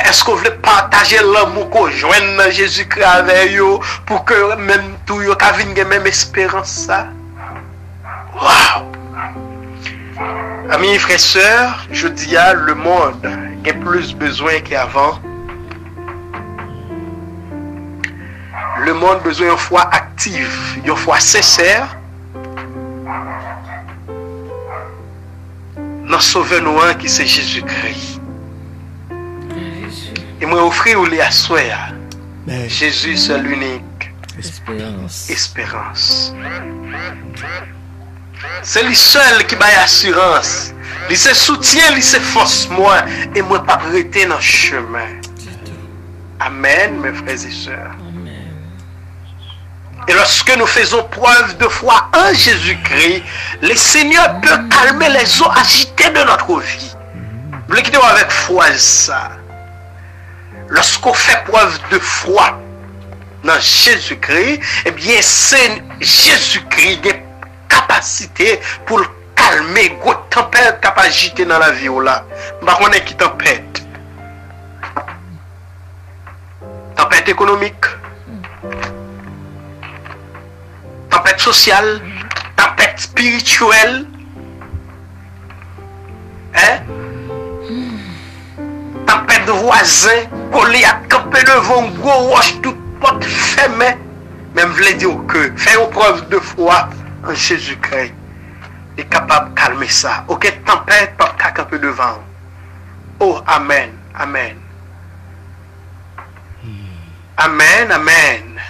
Est-ce qu'on voulait partager l'amour qu'on joigne dans Jésus-Christ avec eux pour que même tout yo ka vinn gen même espérance ça? Waouh! Amis, frères, sœurs, je dis à le monde a plus besoin qu'avant. Le monde a besoin d'une foi active, d'une foi sincère. Dans Sauveur-nous qui c'est Jésus-Christ. Et moi offrir ou les assoir. Jésus c'est l'unique espérance. C'est lui seul qui m'a assurance. Il se soutient, il se force moi. Et moi pas arrêter dans le chemin. Amen, mes frères et sœurs. Et lorsque nous faisons preuve de foi en Jésus-Christ, le Seigneur peut calmer les eaux agitées de notre vie. Vous quittez avec foi ça. Lorsqu'on fait preuve de foi dans Jésus-Christ, eh bien c'est Jésus-Christ qui capacité pour calmer les tempêtes qui peuvent agiter dans la vie. Par contre, qui tempête? Tempête économique, tempête sociale, tempête spirituelle, tempête de voisins, collés à camper devant, gros roche, toute porte fermée. Même je voulais dire que faire preuve de foi en Jésus-Christ est capable de calmer ça. Aucune tempête pas camper devant. Oh, amen, amen. Amen, amen.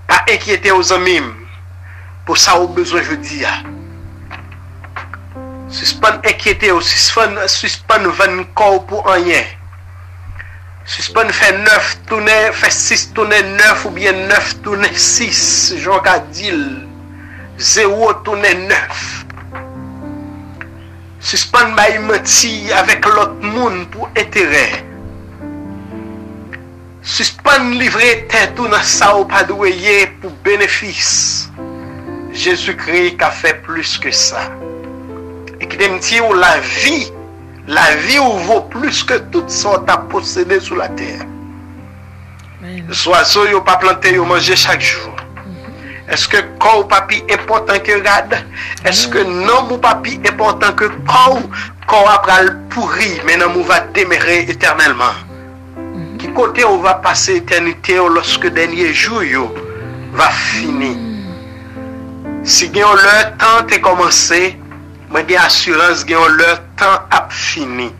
Pas inquiéter aux amis. Pour ça, au besoin, je dis. Suspend inquiéter, suspend 20 corps pour rien. Suspend fait 9 tourner, fait 6 tourner 9 ou bien 9 tourner 6. Jean Cadil. 0 tourner 9. Suspend bail menti avec l'autre monde pour intérêt. Suspend livrer tête tout dans ça ou pas doué pour bénéfice. Jésus-Christ a fait plus que ça. Et qui me dit la vie vaut plus que toutes sortes à posséder sur la terre. Les oiseaux n'ont pas planté, ils mangent chaque jour. Est-ce que corps papi est important que rade? Est-ce que non mon papi est important que corps après le pourri, mais non va demeurer éternellement? Qui côté on va passer éternité lorsque dernier jour va finir? Si gen leur temps te commencé, moi j'ai assurance gen leur temps a fini.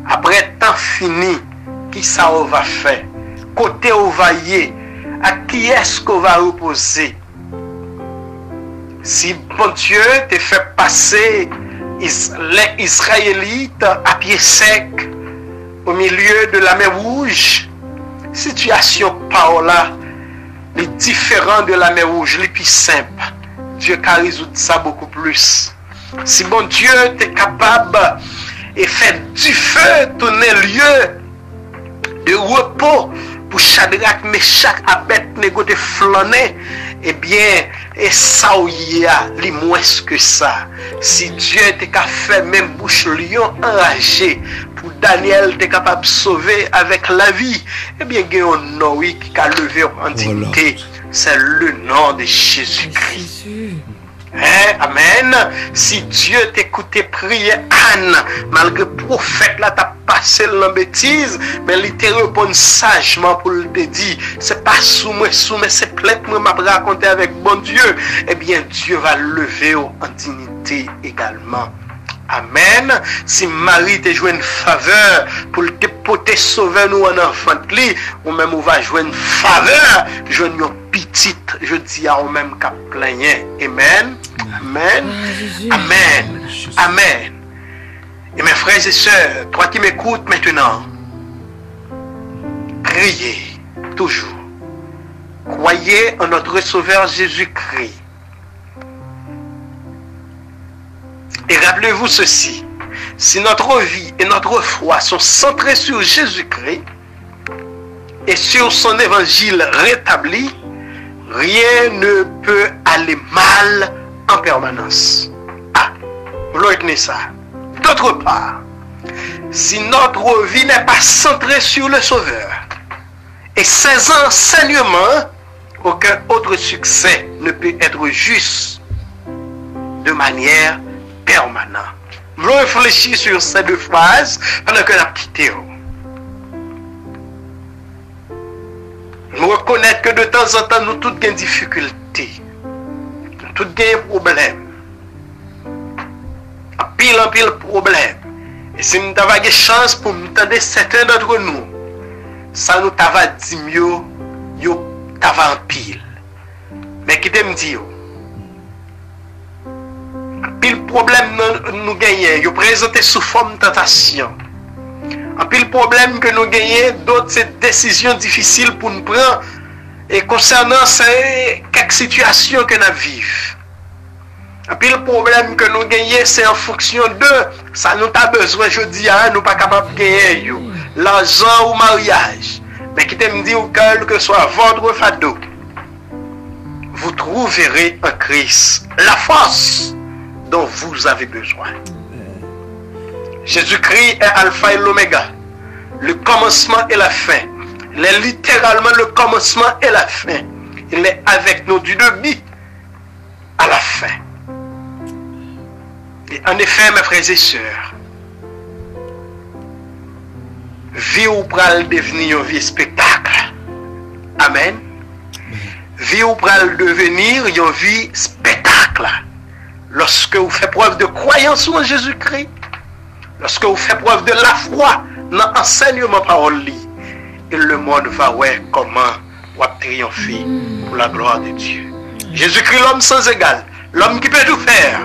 Après temps fini, qui ça on va faire? Côté on va y à qui est-ce qu'on va reposer? Si bon Dieu te fait passer les Israélites à pied sec au milieu de la mer Rouge, situation par là, les différents de la mer Rouge, les plus simples, Dieu a résoudre ça beaucoup plus. Si bon Dieu est capable et fait du feu tourner lieu de repos pour Shadrach, Meshach, Abednego de flâner, eh bien, et ça y a, les moins que ça. Si Dieu était capable de faire même bouche lion enragé, pour Daniel était capable de sauver avec la vie, eh bien, il y a un nom qui a levé en dignité, c'est le nom de Jésus-Christ. Hein? Amen. Si Dieu t'écoutait prier Anne, malgré le prophète là t'a passé la bêtise, mais il te répond sagement pour te dire, c'est pas sous moi, c'est plein que m'a raconté avec bon Dieu. Eh bien, Dieu va lever en dignité également. Amen. Si Marie te joue une faveur pour te porter sauver nous en enfant, ou même on va jouer une faveur, jouer une petite, je dis à ou même qu'à plaigner. Amen. Amen. Amen. Amen. Et mes frères et sœurs, toi qui m'écoutes maintenant, priez toujours. Croyez en notre Sauveur Jésus-Christ. Et rappelez-vous ceci, si notre vie et notre foi sont centrées sur Jésus-Christ et sur son évangile rétabli, rien ne peut aller mal en permanence. Ah, vous retenez ça. D'autre part, si notre vie n'est pas centrée sur le Sauveur et ses enseignements, aucun autre succès ne peut être juste de manière permanente. Vous réfléchissez sur ces deux phrases pendant que la petite nous reconnaître que de temps en temps, nous tous avons des difficultés. Nous tous avons des problèmes. En pile problème. Et si nous avons des chances pour nous entendre certains d'entre nous, ça nous t'a dit mieux, yo t'ava en pile. Mais qui t'aime dire, pile problème nous gagnons, yo présenté sous forme de tentation. En pile problème que nous gagnons, d'autres c'est décisions difficiles pour nous prendre et concernant ces quelques situations que nous vivons. En pile problème que nous gagnons, c'est en fonction de ça nous a besoin, je dis, nous pas capable de gagner l'argent ou mariage. Mais qui t'aime dire quel que soit votre fardeau, vous trouverez en Christ la force dont vous avez besoin. Jésus-Christ est Alpha et l'Oméga, le commencement et la fin. Il est littéralement le commencement et la fin. Il est avec nous du début à la fin. Et en effet, mes frères et sœurs, vie ou pral devenir une vie spectacle. Amen. Vie ou pral devenir une vie spectacle. Lorsque vous faites preuve de croyance en Jésus-Christ, lorsque vous faites preuve de la foi dans l'enseignement parole, et le monde va voir comment vous triompher pour la gloire de Dieu. Jésus-Christ, l'homme sans égal, l'homme qui peut tout faire,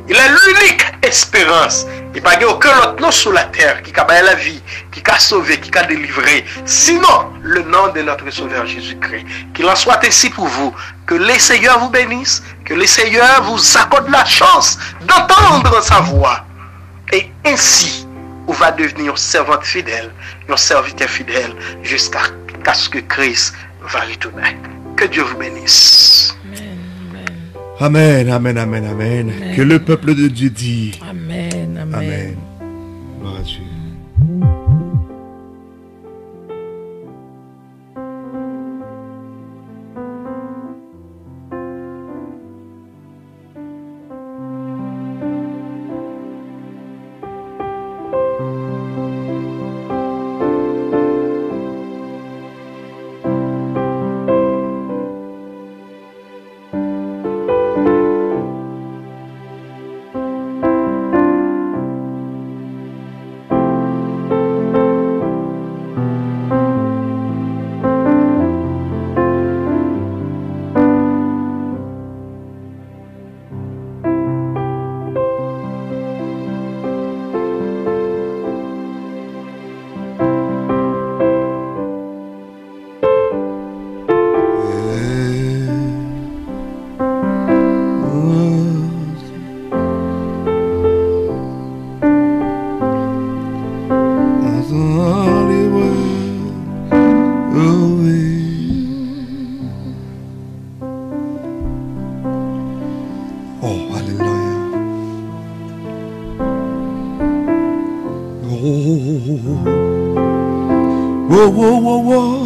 il est l'unique espérance. Il n'y a pas aucun autre nom sur la terre qui a la vie, qui a sauvé, qui a délivré. Sinon, le nom de notre Sauveur Jésus-Christ. Qu'il en soit ainsi pour vous. Que les Seigneurs vous bénissent. Que les Seigneurs vous accordent la chance d'entendre sa voix. Et ainsi, vous va devenir une servante fidèle, un serviteur fidèle, jusqu'à ce que Christ va retourner. Que Dieu vous bénisse. Amen, amen, amen, amen. Amen. Que le peuple de Dieu dit. Amen, amen. Amen. Gloire à Dieu. Alléluia. Oh, oh, oh, oh, oh.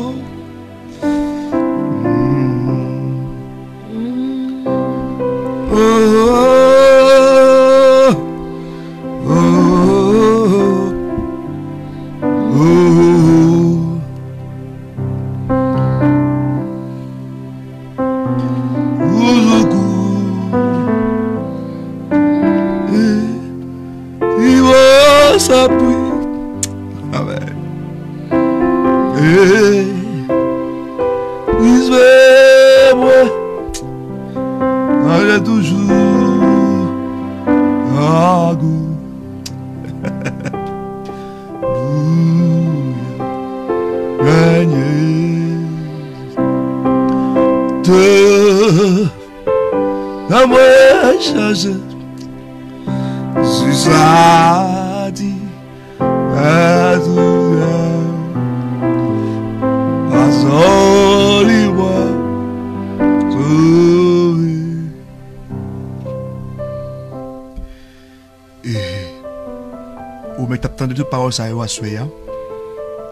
Ou mais t'attendais toute parole ça à souhait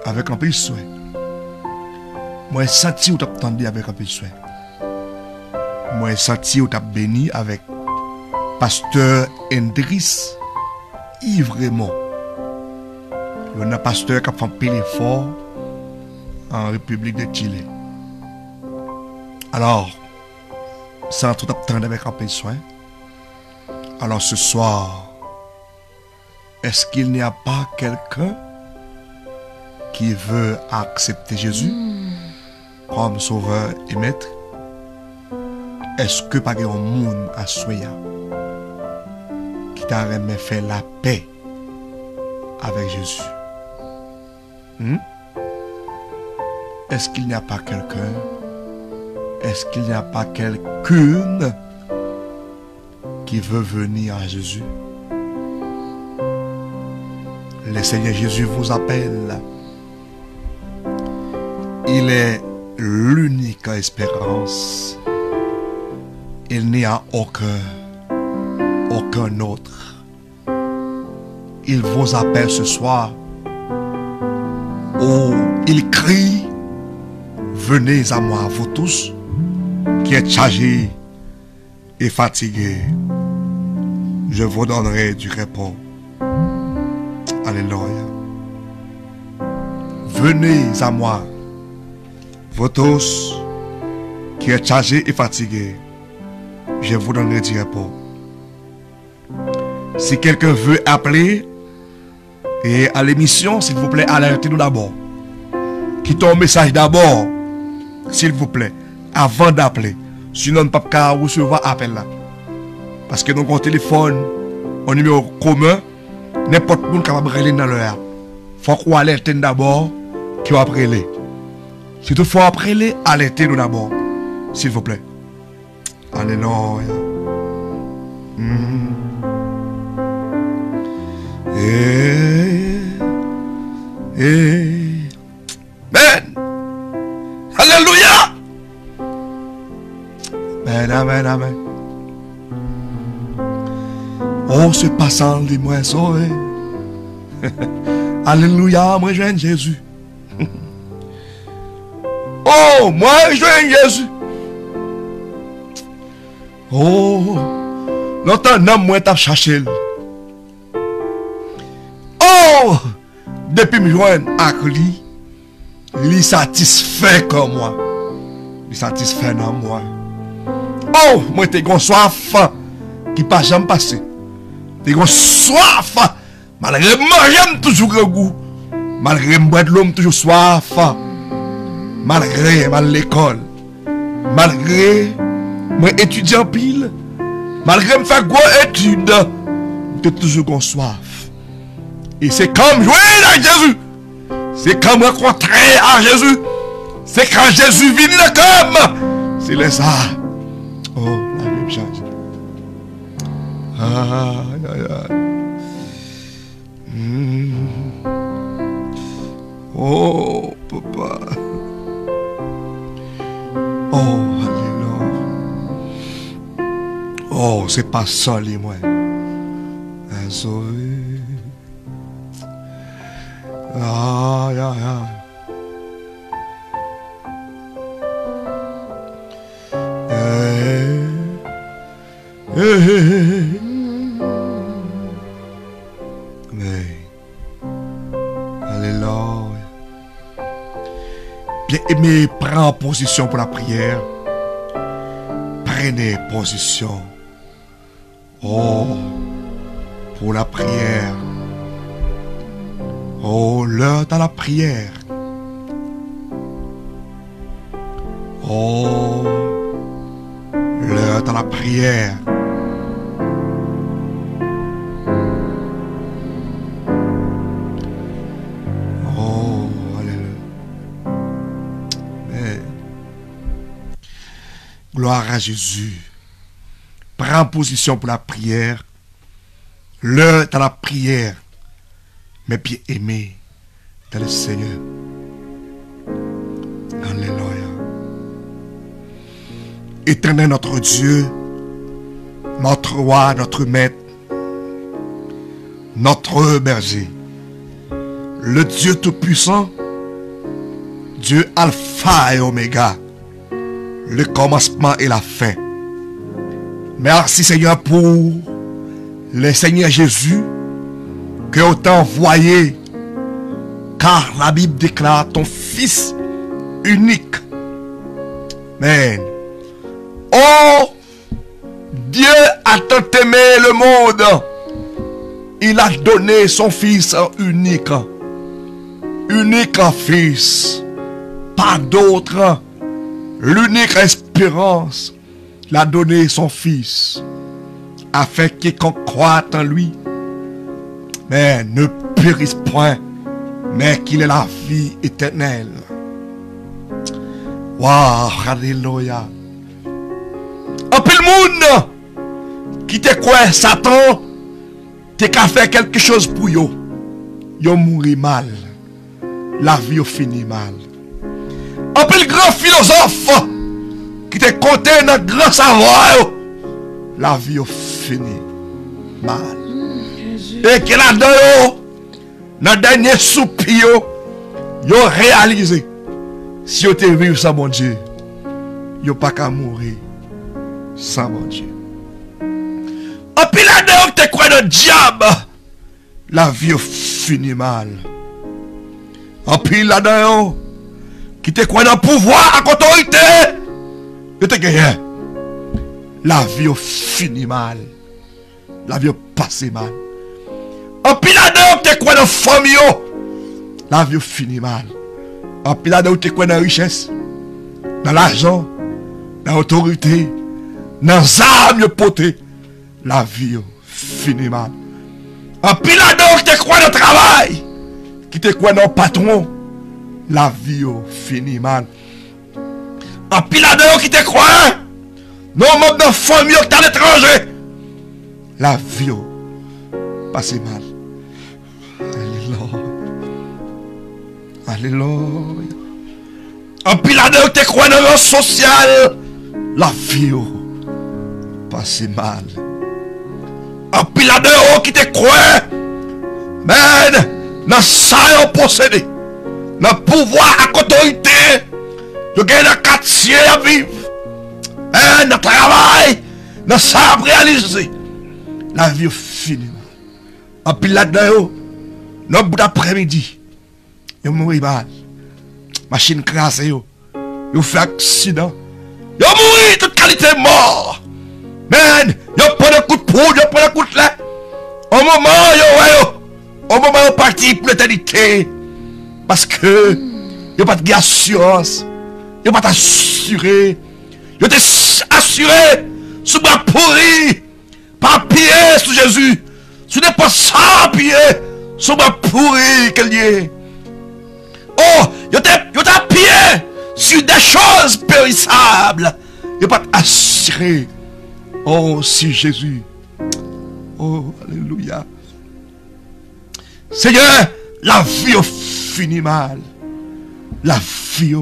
avec un peu de souhait. Moi senti ou t'attendais avec un peu de souhait. Moi senti ou t'as béni avec pasteur Hendris Yvremont. Il y a un pasteur qui a fait un peu l'effort en République de Chili. Alors, sans tout attendre avec un peu de soin. Alors ce soir, est-ce qu'il n'y a pas quelqu'un qui veut accepter Jésus comme sauveur et maître? Est-ce que pas un monde à Soya qui t'a remis fait la paix avec Jésus? Est-ce qu'il n'y a pas quelqu'un? Est-ce qu'il n'y a pas quelqu'une qui veut venir à Jésus? Le Seigneur Jésus vous appelle. Il est l'unique espérance. Il n'y a aucun autre. Il vous appelle ce soir. Oh, il crie, venez à moi, vous tous, qui êtes chargés et fatigués. Je vous donnerai du repos. Alléluia. Venez à moi, vous tous, qui êtes chargés et fatigués. Je vous donnerai du repos. Si quelqu'un veut appeler et à l'émission, s'il vous plaît, alertez-nous d'abord. Quittez un message d'abord, s'il vous plaît, avant d'appeler. Sinon, nous ne pouvons pas recevoir l'appel là. Parce que nous avons un téléphone, un numéro commun, n'importe qui est capable de parler dans l'heure. Il faut qu'on alerte d'abord qui va appeler. Si il faut appeler, alertez-nous d'abord, s'il vous plaît. Alléluia. Amen. Alléluia. Amen, amen, amen. Oh, ce passant de moi sauvé. Alléluia, moi je viens Jésus. Oh, moi je viens Jésus. Oh, longtemps non moi t'as cherché. Oh, depuis me joindre à lui, il satisfait comme moi. Il satisfait dans moi. Oh, moi t'es gon soif qui pas jamais passé. T'es gon soif. Malgré moi j'aime toujours le goût. Malgré moi de l'homme toujours soif. Malgré l'école. Malgré moi étudiant pile. Malgré me faire gros études. T'es toujours gon soif. Et c'est comme jouer à Jésus. C'est comme rencontrer à Jésus. C'est quand Jésus vient là comme. C'est là ça. Oh, la même chose. Aïe, aïe, aïe. Oh, papa. Oh, alléluia. Oh, c'est pas ça, les moi. Sauvé. Aïe, aïe, aïe. Alléluia. Bien aimé, prends position pour la prière. Prenez position. Oh, pour la prière. Oh, l'heure dans la prière. Oh, l'heure dans la prière. Oh, alléluia. Amen. Gloire à Jésus. Prends position pour la prière. L'heure dans la prière. Mais bien aimé dans le Seigneur. Alléluia. Éternel notre Dieu, notre roi, notre maître, notre berger, le Dieu tout-puissant, Dieu alpha et oméga, le commencement et la fin. Merci Seigneur pour le Seigneur Jésus que on t'a envoyé, car la Bible déclare ton Fils unique. Amen. Oh, Dieu a tant aimé le monde, il a donné son Fils unique, unique Fils, pas d'autre, l'unique espérance, il a donné son Fils, afin que quiconque croit en lui, mais ne périsse point, mais qu'il ait la vie éternelle. Waouh, alléluia. En plus le monde qui te croit Satan, t'es qu'à faire quelque chose pour yo. Yo mourit mal. La vie yo fini mal. En plus le grand philosophe qui te compté dans grand savoir, la vie yo fini mal. Et que là-dedans, dans le dernier soupir, yo réalisé, si yo te vivre sans mon Dieu, yo pas qu'à mourir sans mon Dieu. En puis là-dedans, te crois dans le diable, la vie yo fini mal. En puis là-dedans, qui te croit dans le pouvoir, à l'autorité, yo te gagné. La vie yo fini mal. La vie yo passé mal. En pile là-dedans, tu crois dans la famille, la vie finit mal. En pile là-dedans, tu crois dans la richesse, dans l'argent, dans l'autorité, dans les armes potées, la vie finit mal. En pile là-dedans, tu crois dans le travail, qui te croit dans le patron, la vie finit mal. En pile là-dedans, qui te croit dans membre de la famille qui est à l'étranger, la vie passe mal. Alléluia. En pile là-dedans, tu crois dans le social, la vie passe mal. En pile là-dedans, qui te croit, mais dans ça, on possède, dans le pouvoir à l'autorité, tu gagnes dans le quartier à vivre, dans le travail, dans ça à réaliser, la vie finit mal. En pile là-dedans, dans le bout d'après-midi, yo mouri mal. Machine crasée yo fait accident. Yo mouri toute qualité mort. Man, yo prend un coup de poudre, yo prend un coup de lait. Au moment yo parti pour l'éternité. Parce que yo pas de assurance. Yo pas assuré. Yo t'es assuré sous bras pourri. Pas pied sous Jésus. Tu n'es pas sans pied sous bras pourri qu'il y est. Oh, yo t'as pied sur des choses périssables. Yo pas assuré. Oh, si Jésus. Oh, alléluia. Seigneur, la vie finit mal. La vie,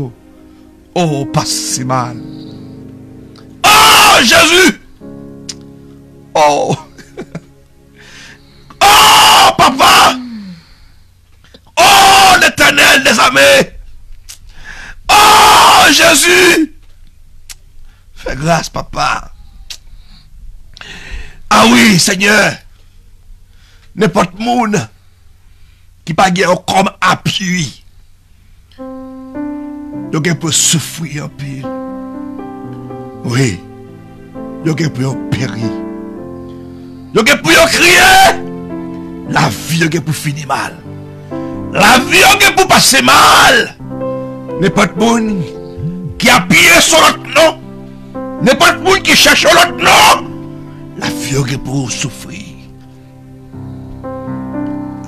passe mal. Oh, Jésus. Oh! Oh, papa! Oh, l'Éternel des armées! Oh, Jésus! Fais grâce, papa. Ah oui, Seigneur. N'importe monde qui pas comme appui. Donc, il peut souffrir un peu. Oui. Donc, il peut périr. Donc, il peut crier. La vie, il peut finir mal. La vie, il peut passer mal. N'importe monde qui appuie sur l'autre nom. N'importe monde qui cherche l'autre nom. La vie, il peut souffrir.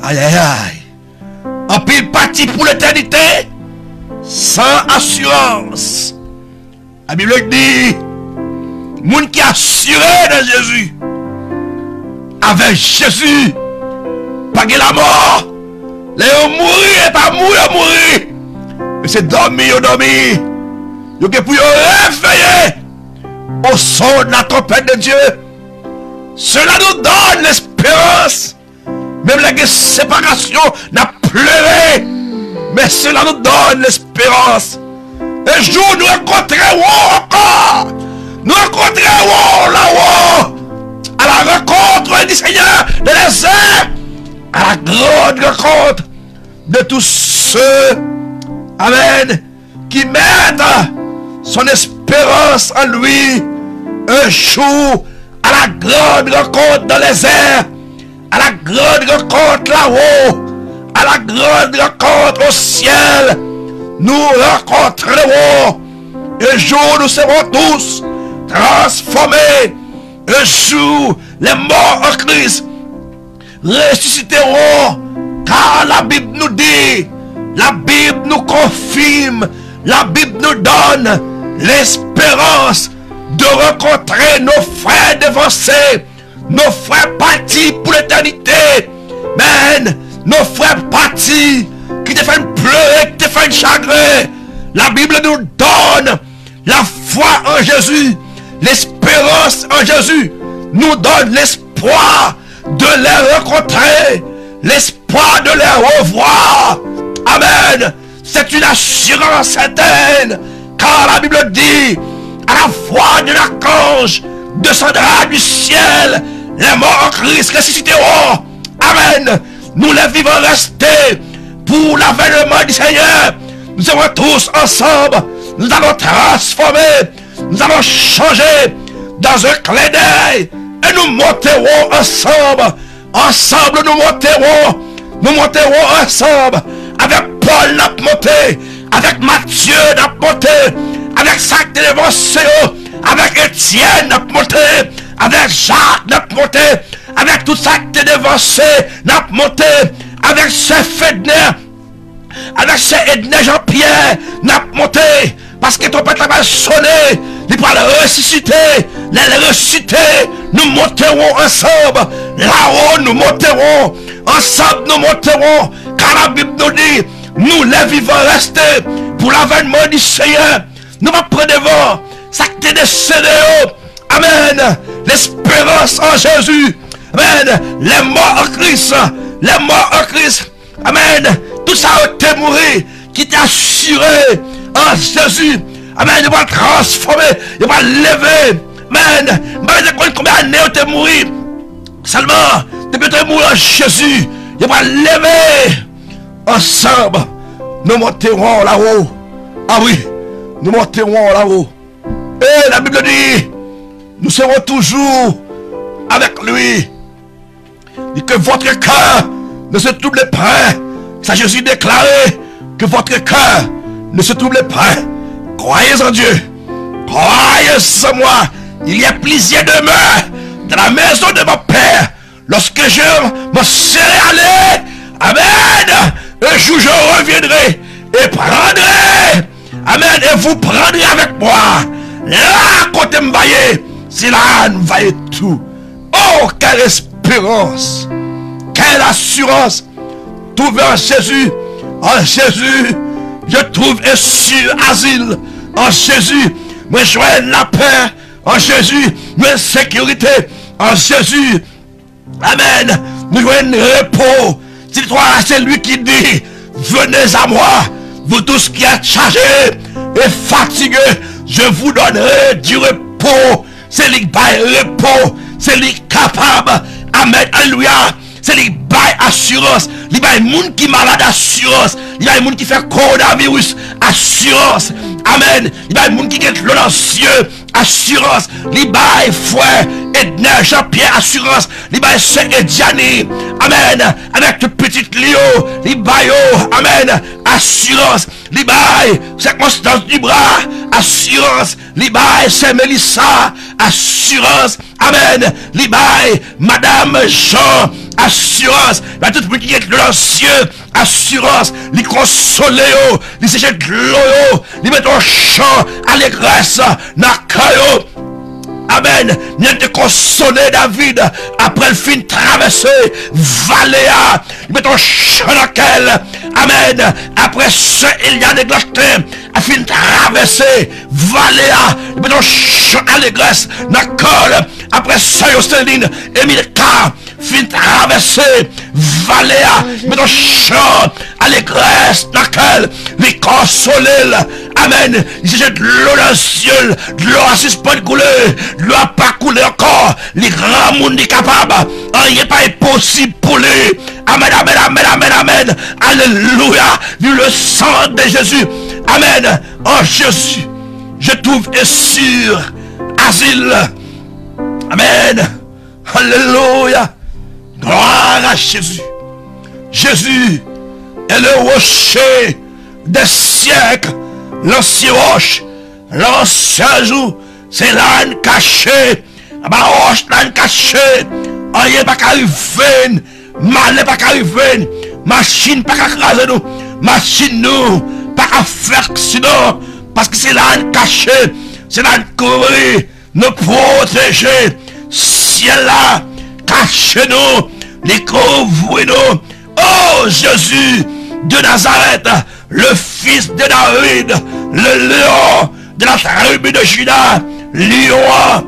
Aïe, aïe, aïe. En pile parti pour l'éternité. Sans assurance. La Bible dit, monde qui est assuré de Jésus, avec Jésus, pas de la mort, les gens mourir et pas mourir, mais c'est dormir, dormir. Vous pouvez réveiller au son de la trompette de Dieu. Cela nous donne l'espérance. Même la séparation n'a pleuré. Mais cela nous donne l'espérance. Un jour nous rencontrerons encore. Nous rencontrerons là-haut. À la rencontre du Seigneur de les airs. À la grande rencontre de tous ceux, amen, qui mettent son espérance en lui. Un jour à la grande rencontre dans les airs. À la grande rencontre là-haut. À la grande rencontre au ciel, nous rencontrerons. Un jour, nous serons tous transformés. Un jour, les morts en Christ ressusciteront. Car la Bible nous dit, la Bible nous confirme, la Bible nous donne l'espérance de rencontrer nos frères dévancés, nos frères partis pour l'éternité. Amen. Nos frères partis, qui te font pleurer, qui te font chagrin. La Bible nous donne la foi en Jésus, l'espérance en Jésus, nous donne l'espoir de les rencontrer, l'espoir de les revoir. Amen. C'est une assurance certaine, car la Bible dit, à la voix de l'archange descendra du ciel, les morts en Christ ressusciteront. Amen. Nous les vivons restés pour l'avènement du Seigneur. Nous serons tous ensemble. Nous allons transformer. Nous allons changer dans un clin d'œil. Et nous monterons ensemble. Ensemble nous monterons. Nous monterons ensemble. Avec Paul n'a monté. Avec Matthieu n'a monté. Avec Jacques de l'Évangile. Avec Étienne n'a monté. Avec Jacques n'a monté. Avec tout ça qui est dévancé, n'a monté. Avec ce Fedner, avec ce Edner Jean-Pierre, n'a monté. Parce que ton père va sonner, il va le ressusciter, les ressusciter. Nous monterons ensemble. Là-haut, nous monterons. Ensemble, nous monterons. Car la Bible nous dit, nous les vivants restés pour l'avènement du Seigneur. Nous allons prendre devant. Ça qui est décédé. Amen. L'espérance en Jésus. Amen. Les morts en Christ. Les morts en Christ. Amen. Tout ça a été mouru. Qui t'a assuré en Jésus. Amen. Il va transformer. Il va lever. Amen. Combien d'années tu es mouru. Seulement. Depuis que tu es mouru en Jésus. Il va lever. Ensemble. Nous monterons là-haut. Ah oui. Nous monterons là-haut. Et la Bible dit. Nous serons toujours avec lui. Dit que votre cœur ne se trouble pas. Ça Jésus déclaré que votre cœur ne se trouble pas. Croyez en Dieu. Croyez en moi. Il y a plusieurs demeures dans la maison de mon Père. Lorsque je me serai allé, amen, un jour je reviendrai et prendrai, amen, et vous prendrez avec moi. Là, côté m'vaillez, c'est là, m'vaillez tout. Oh, quelle espérance, quelle assurance. Trouver en Jésus, je trouve un sûr asile. En Jésus, moi je joins la paix. En Jésus, moi sécurité. En Jésus. Amen. Nous jouons un repos. C'est toi, c'est lui qui dit, venez à moi, vous tous qui êtes chargés et fatigués, je vous donnerai du repos. C'est lui qui baille repos. C'est lui capable. Amen. Alléluia. C'est lui qui baille assurance. Il baille moun qui malade assurance. Il baille moun qui fait coronavirus assurance. Amen. Il baille moun qui est l'anxieux assurance. Il baille frère Edner Jean-Pierre assurance. Il baille sœur Ediani. Amen. Avec toute petite Lio. Il baille amen. Assurance. Il baille c'est Constance Dubras assurance. Il baille c'est Mélissa assurance. Amen. Il baille Madame Jean assurance. La toute petite qui est l'ancien assurance. Les consoler, les sécher de l'eau, les mettre en chant, allégresse, nakayo. Amen. Nous te consoler David après le fin traversé Valéa. Ils mettent en chant laquelle. Amen. Après ce, il y a des glachetins à fin traversé Valéa. Ils mettent en chant allégresse, nakol. Après ce, Yoseline, Emilka. Fin traversé Valéa. Ils mettent en chant allégresse, nakol. Les consoler. Amen. Il s'agit de l'eau dans le ciel. De l'eau à suspendre couler. De l'eau à pas couler encore. Les grands mondes capables. Il n'est pas impossible pour lui. Amen, amen, amen, amen, amen. Alléluia. Vu le sang de Jésus. Amen. Oh Jésus, je trouve un sûr asile. Amen. Alléluia. Gloire à Jésus. Jésus est le rocher des siècles. L'ancien roche, l'ancien jour, c'est l'âne caché. Ma roche, l'âne caché. Rien pas qu'arriver, mal pas qu'arriver, machine pas qu'arriver nous, machine nous, pas qu'à faire sinon, parce que c'est l'âne caché, c'est l'âne couvrir, nous protéger, ciel là, caché nous, les couvrir nous. Oh Jésus de Nazareth, le fils de David, le lion de la tribu de Juda, lion,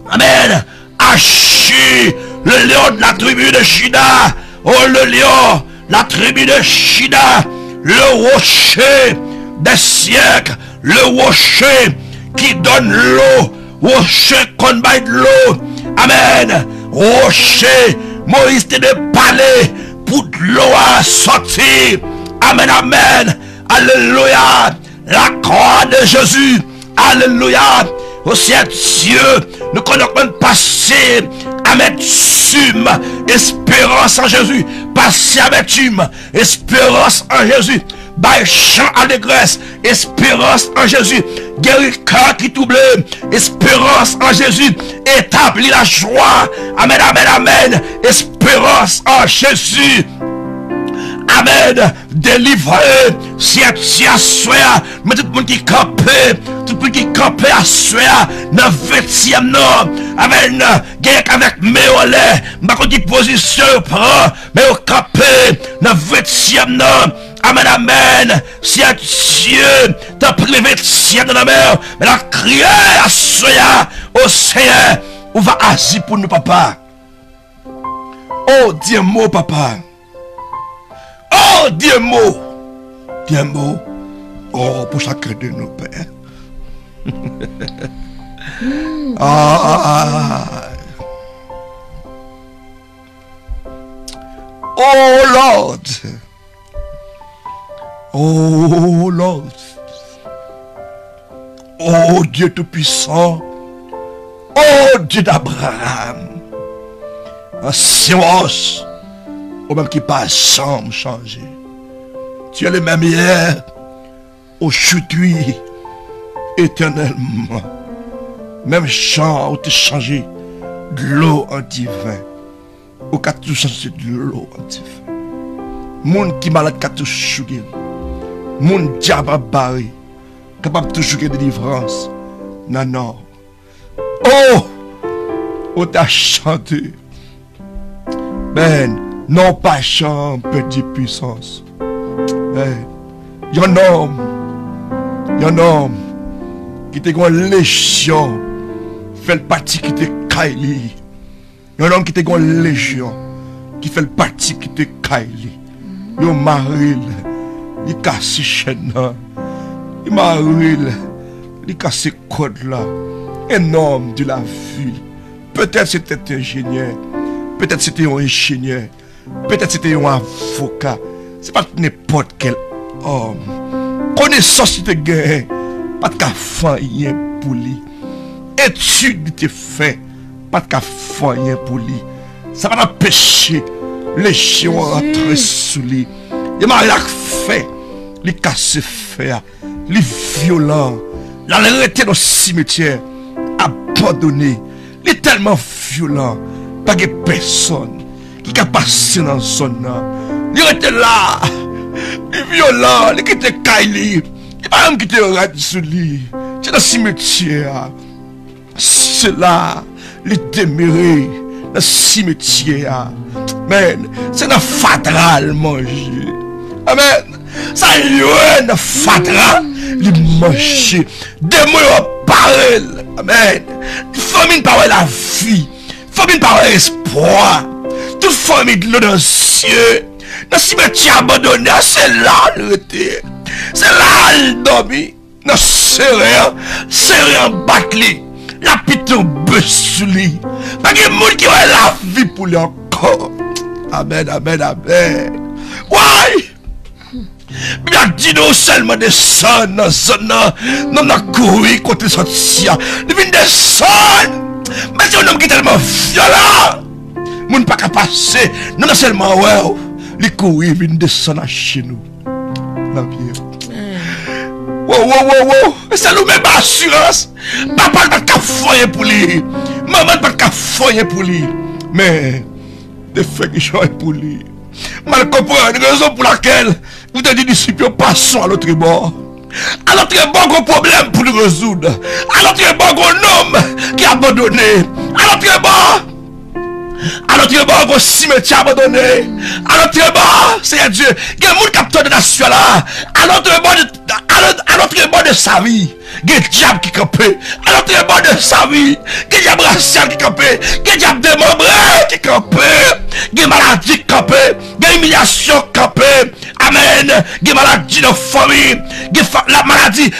amen, Achi, le lion de la tribu de Juda, oh le lion, la tribu de Juda, le rocher des siècles, le rocher qui donne l'eau, rocher qu'on baille de l'eau, amen, rocher, Moïse te de parler pour de l'eau à sortir. Amen, amen. Alléluia. La croix de Jésus. Alléluia. Au ciel Dieu, nous connaissons même passer amertume, espérance en Jésus. Passer amertume, espérance en Jésus. By chant allégresse, espérance en Jésus. Guérir cœur qui trouble, espérance en Jésus. Établir la joie. Amen, amen, amen. Espérance en Jésus. Amen. Délivrer. Si à soi. Mais tout le monde qui campe. Tout le monde qui campe à soi. Dans 20e nom. Amen. Guerre avec méolé. Ma position prend. Mais au campe. Dans 20e nom. Amen, amen. Si à Dieu t'as pris le 20e dans la mer. Mais la crié à soi. Au Seigneur. On va agir pour nous, papa. Oh, dis un mot, papa. Oh, dis un mot. Dis un mot. Oh, pour chacun de nos pères. Oh, Lord. Oh, Lord. Oh, Dieu Tout-Puissant. Oh, Dieu d'Abraham. Ancien roche. Ou même qui pas jamais changé. Tu es le même hier, aujourd'hui, éternellement. Même chant où tu changé de l'eau en divin. Ou qu'à tout changer de l'eau en divin. Moun qui malade qu'à tout chouguer. Moun diable barré. Capable de chouguer de délivrance. Non, non. Oh! On t'a chanté. Ben. Non pas chant, petit puissance. Il y a un homme qui te une légion, fait le parti qui te caille. Un homme qui te gon légion, qui fait le parti qui te caille. Yo maril, il casse chaîne là. Il maril, il casse code là. Un homme de la ville. Peut-être c'était ingénieur, peut-être c'était un ingénieur, peut-être c'était un avocat. C'est pas n'importe quel homme. Connaissance qui te gagne, pas de faire pour lui. Étude qui te fait, pas de faire pour lui. Ça va empêcher les chiens rentrer sous lui. Il m'a fait, il casse fer, il violent, il a arrêté dans le cimetière, abandonné. Il est tellement violent, pas de personne qui a passé dans la zone. Il était là, il est violent, il était caillé, il pas même qui était raide sur lui. C'est dans le cimetière. C'est là, il est demeuré dans le cimetière. Amen. C'est dans le fatral manger. Amen. Ça y est, dans le fatral, il mange. Des mots parlent. Amen. Famille par la vie. Famille par l'espoir. Toute famille de l'eau dans le ciel. Dans le cimetière abandonné, c'est là le était. C'est là le dormi. Dans le serré battu. La piton bessouli. Pas de monde qui a la vie pour lui encore. Amen, amen, amen. Ouais. Bien dit nous seulement descendre dans zone. Nous avons couru contre cette sia. Nous venons descendre. Mais c'est un homme qui est tellement violent. Nous ne pouvons pas passer. Nous avons seulement ouais. Les couru viennent descendre chez nous. La vie. Wow. C'est nous-mêmes assurance. Papa n'a pas foyer pour lui. Maman n'a pas foyer pour lui. Mais, des faits qui changent pour lui. Mal comprendre, raison pour laquelle vous avez dit disciples passons à l'autre bord. À l'autre bord, un problème pour nous résoudre. À l'autre bord, un homme qui a abandonné. À l'autre bord, un cimetière abandonné. À l'autre bord, c'est Dieu. Il y a un monde capteur de la suite là. À l'autre bord de sa vie, il y a un diable qui campait. À l'autre bord de sa vie, il y a un diable racial qui campait. Il y a un diable démembré qui campait. Il y a une maladie qui campait. Il y a une humiliation qui campait. Amen. Il y a une maladie de famille. Il y a la maladie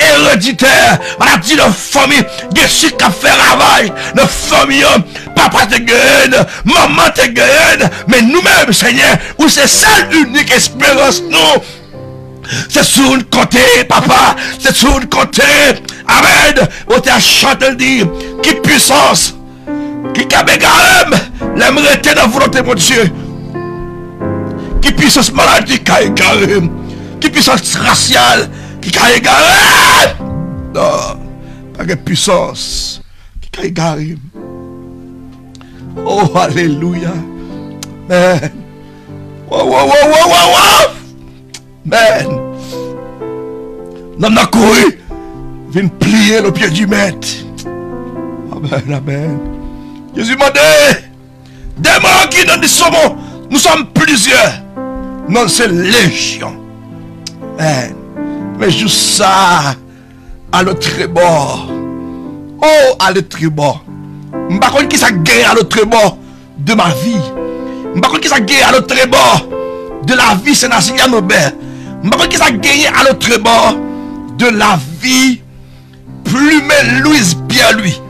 héréditaire. Maladie de famille. Il y a ce qui a fait ravage de famille. Papa te gagne, maman te gagne. Mais nous-mêmes, Seigneur, où c'est celle unique espérance, nous. C'est sur une côté, papa. C'est sur une côté. Amen. On t'a chanté le dire. Qui puissance. Qui kabégarem. L'aimerait dans la volonté de mon Dieu. Qui puissance maladie. Qui puissance raciale. Qui kabégarem. Non. Pas de puissance. Qui kabégarem. Oh, alléluia. Amen. Wow. Amen. Nous avons couru. Viens plier le pied du maître. Amen. Jésus m'a dit. Démons qui nous sommes. Nous sommes plusieurs. Non, c'est légion. Amen. Mais juste ça. À l'autre bord. Oh, à l'autre bord. Je ne sais pas qui ça gagne à l'autre bord de ma vie. Je ne sais pas qui ça gagne à l'autre bord de la vie Sénatien Nobel. Je ne sais pas qui ça gagne à l'autre bord de la vie Plume Louise Pierre-Louis.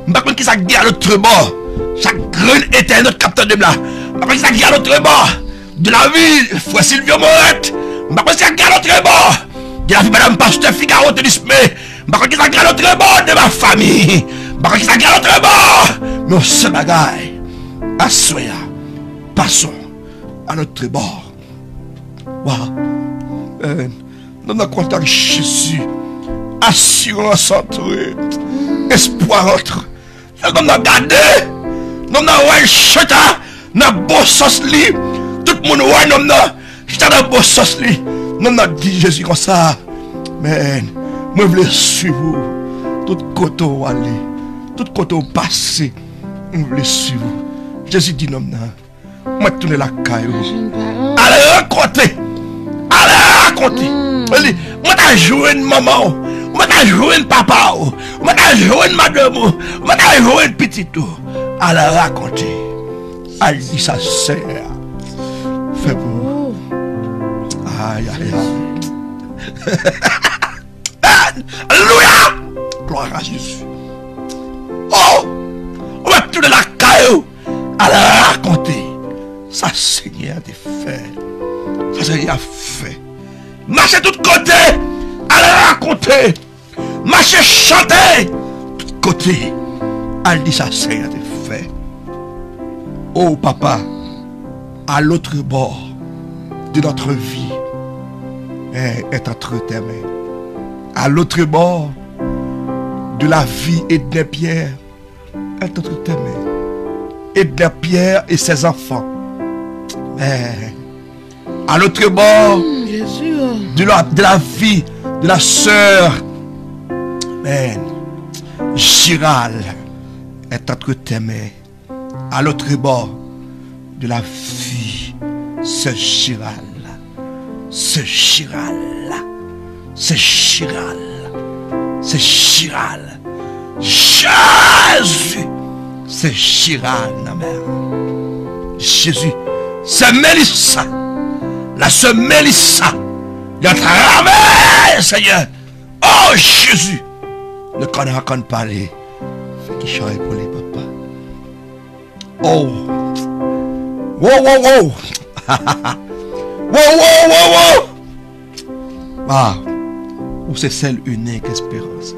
Je ne sais pas qui ça gagne à l'autre bord. Chaque graine était notre capteur de blanc. Je ne sais pas qui ça gagne à l'autre bord de la vie Frère Sylvio Morette. Je ne sais pas qui ça gagne à l'autre bord de la vie Madame Pasteur Figaro Telisme. Je ne sais pas qui ça gagne à l'autre bord de ma famille. Parce que ça gagne l'autre bord. Mais ce bagaille. Assoya. Passons à notre bord. Wow. Nous avons contact Jésus. Assurance entrée. Espoir entre. Nous avons gardé. Nous avons chata. Nous avons beau sauce li. Tout le monde voit nous avons chata beau sauce li. Nous avons dit Jésus comme ça. Mais moi je veux suivre. Tout côté où aller. Tout côté au passé, on veut suivre. Jésus dit non, moi tourner la caillou. Allez raconter. Moi t'as joué une maman, moi t'as joué une papa, moi t'as joué une madame, moi t'as joué une petite. à la raconter. Elle dit sa sœur. Fait pour. Aïe, aïe, aïe. Alléluia! Gloire à Jésus. Oh! On va tout de la caillou à la raconter. Ça Seigneur des fait. Ça Seigneur a fait. Marchez de tous côtés à la raconter. Marchez chanter de tous côtés. Elle dit ça Seigneur des fait. Oh papa, à l'autre bord de notre vie est entre tes mains. À l'autre bord de la vie et des pierres est entre tes mains. Et des pierres et ses enfants. Mais à l'autre bord de la vie de la sœur Giral est entre tes mains. À l'autre bord de la vie, ce Giral, c'est Giral, Jésus, c'est Giral, ma mère. Jésus, c'est Mélissa, la sœur Mélissa, il a travaillé, Seigneur. Oh Jésus, ne connaît pas parler, fait qu'il chante pour les papas. Oh, wow. wow. Ah, où c'est celle unique espérance.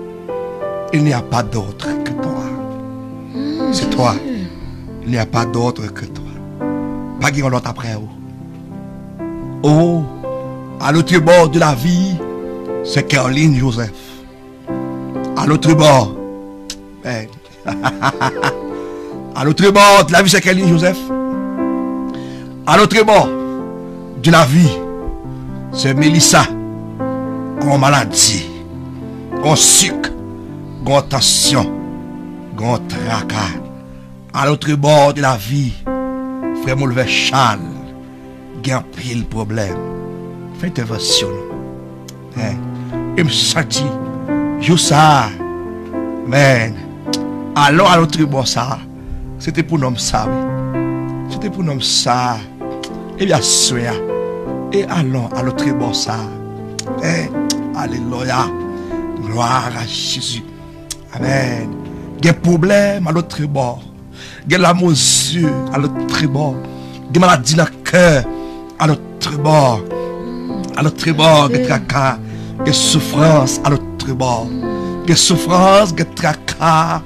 Il n'y a pas d'autre que toi. C'est toi. Il n'y a pas d'autre que toi. Pas qui l'autre après vous. Oh, à l'autre bord de la vie, c'est Caroline Joseph. À l'autre bord, à l'autre bord de la vie, c'est Caroline Joseph. À l'autre bord de la vie, c'est Mélissa. Grand maladie, grand sucre, grand tension, grand tracas. À l'autre bord de la vie, frère Moulvet Charles, il pile problème. Faites intervention. Et me sentis, je ça. Men, allons à l'autre bord ça. C'était pour nous ça. C'était pour nous ça. Et bien, soya. Et allons à l'autre bord ça. Alléluia. Gloire à Jésus. Amen. Il y a des problèmes à l'autre bord. Il y a la mesure à l'autre bord. Il y a des maladies dans le cœur à l'autre bord. À l'autre bord, il y a des tracas. Il y a des souffrances à l'autre bord. Il y a des souffrances, il y a des tracas.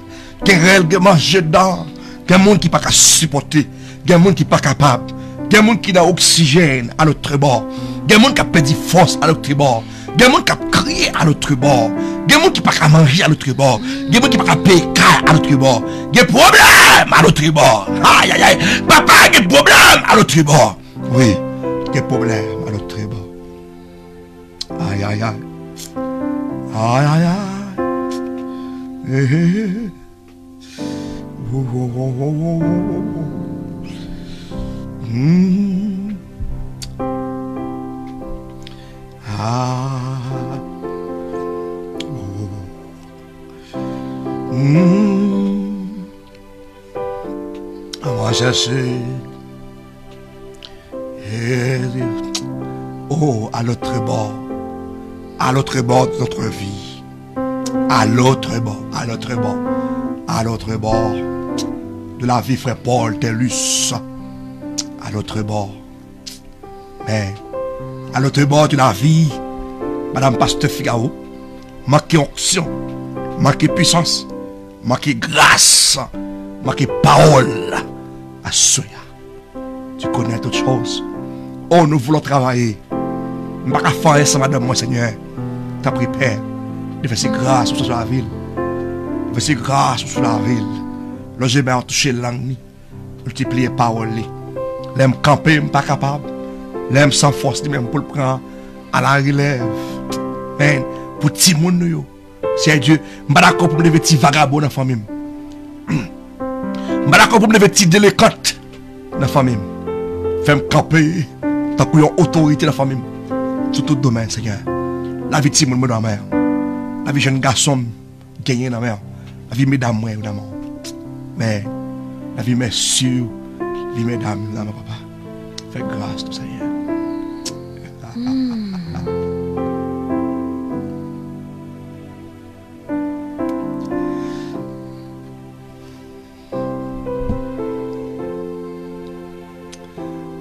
Il y a des manger dedans. Il y a des gens qui ne sont pas supporter. Il y a des gens qui ne sont pas capables. Il y a des gens qui ont oxygène à l'autre bord. Il y a des gens qui ont perdu force à l'autre bord. Il y a des gens qui ont crié à l'autre bord. Il y a des gens qui ne peuvent pas manger à l'autre bord. Il y a des gens qui ne peuvent pas payer à l'autre bord. Il y a des problèmes à l'autre bord. Aïe, aïe, aïe. Papa, il y a des problèmes à l'autre bord. Oui, il y a des problèmes à l'autre bord. Aïe, aïe, aïe. Aïe, aïe, aïe. Moi chercher à l'autre bord de notre vie, à l'autre bord de la vie, frère Paul Tellus, à l'autre bord, mais à l'autre bord de la vie, Madame Pasteur Figaro, manqué onction, manqué puissance, manqué grâce, manqué parole. À Soya, tu connais toutes choses. Oh, nous voulons travailler. Je ne vais pas faire ça, madame, mon Seigneur. Tu as pris père de faire grâce sur la ville. De faire grâce sur la ville. Là, j'ai bien touché la langue, multiplier parole. L'aime camper, je ne suis pas capable. L'aime sans force, même pour le prendre à la relève. Mais pour tout le monde, c'est Dieu. Je ne suis pas d'accord pour me lever petit vagabond dans la famille. Je ne suis pas d'accord pour me lever petit déléquante dans la famille. Fais-moi camper, tant qu'il y a une autorité dans la famille. Sur tout domaine, Seigneur. La vie de Simon dans la mer. La vie de jeune garçon gagné dans la mer. La vie de mesdames, évidemment. Mais La vie messieurs, vie mesdames, là, papa. Fais grâce tout ça.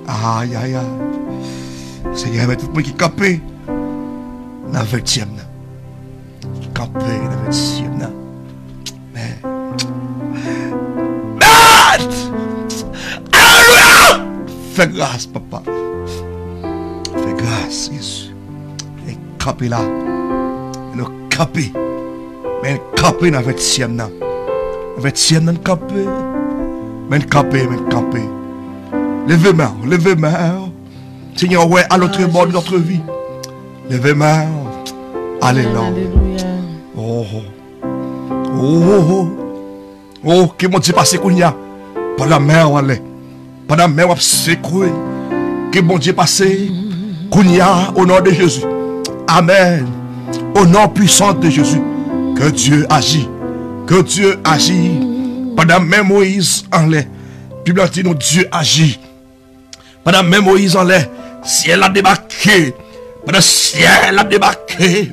Aïe, aïe, aïe. Seigneur, tout le monde qui est campé dans le 20e. Campé dans le 20e. Mais. Alléluia! Fais grâce, papa. Fais grâce, Jésus. Et campé là. Nous campé. Mais campé dans le 20e. Le 20e, campé. Mais campé, mais campé. Levez-moi. Seigneur, ouais, à l'autre bord de notre vie. Levez-moi. Alléluia. Oh, que mon Dieu passe qu'on y a. Pas la mer, on allait. Pas la mer, on secoué. Que mon Dieu passe qu'on y a au nom de Jésus. Amen. Au nom puissant de Jésus. Que Dieu agit. Que Dieu agit. Pendant même Moïse en l'air. Bible dit nous Dieu agit. Pendant même Moïse en l'air. Ciel a débarqué. Pendant ciel a débarqué.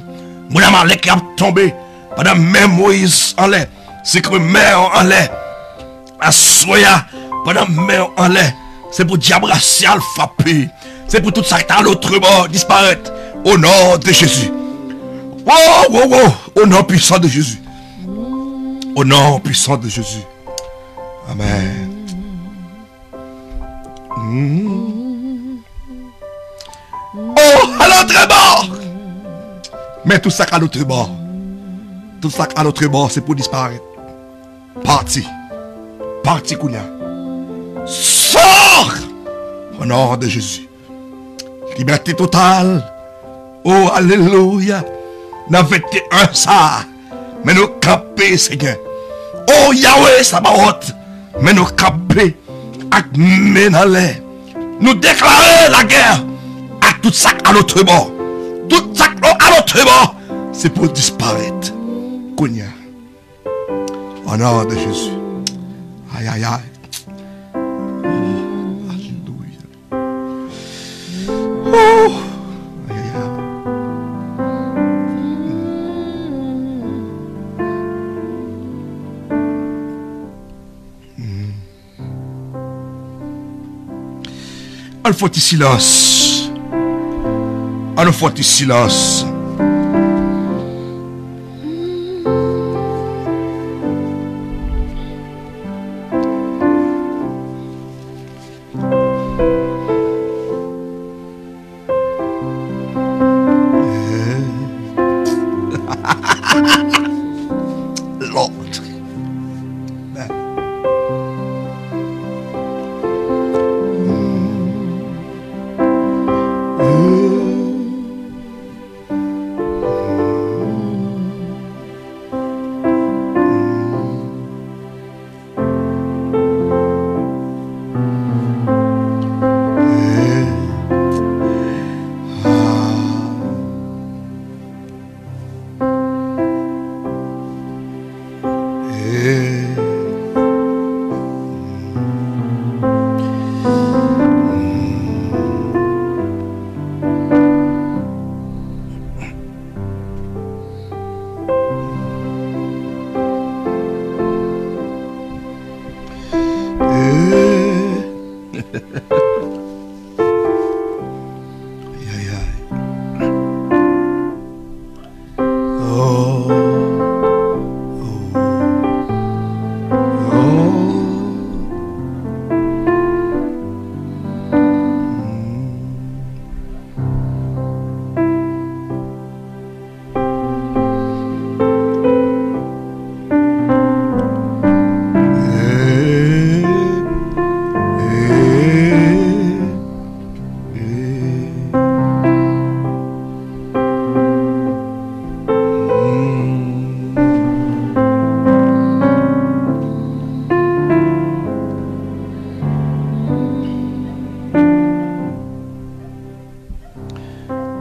Mon Amalek a tombé. Pendant même Moïse en l'air. C'est comme mer en l'air. À soya. Pendant mer en l'air. C'est pour diable racial frapper. C'est pour tout ça qui est à l'autre bord disparaître. Au nom de Jésus. Au nom puissant de Jésus. Au nom puissant de Jésus. Amen. Oh, à l'autre bord. Mais tout ça à l'autre bord. Tout ça à l'autre bord, c'est pour disparaître. Parti. Parti, Kounia. Sors. Au nom de Jésus. Liberté totale. Oh, alléluia. N'a 21 ça. Mais nous camper, Seigneur. Oh, Yahweh, Sabaoth. Mais nous camper. Avec Ménalé. Nous déclarer la guerre. À tout ça à l'autre bord. Tout ça à l'autre bord. C'est pour disparaître. Kounia. Au nom de Jésus. Aïe, aïe, aïe. Oh, alléluia. Oh. Aïe, aïe, aïe. On faut du silence. On faut du silence.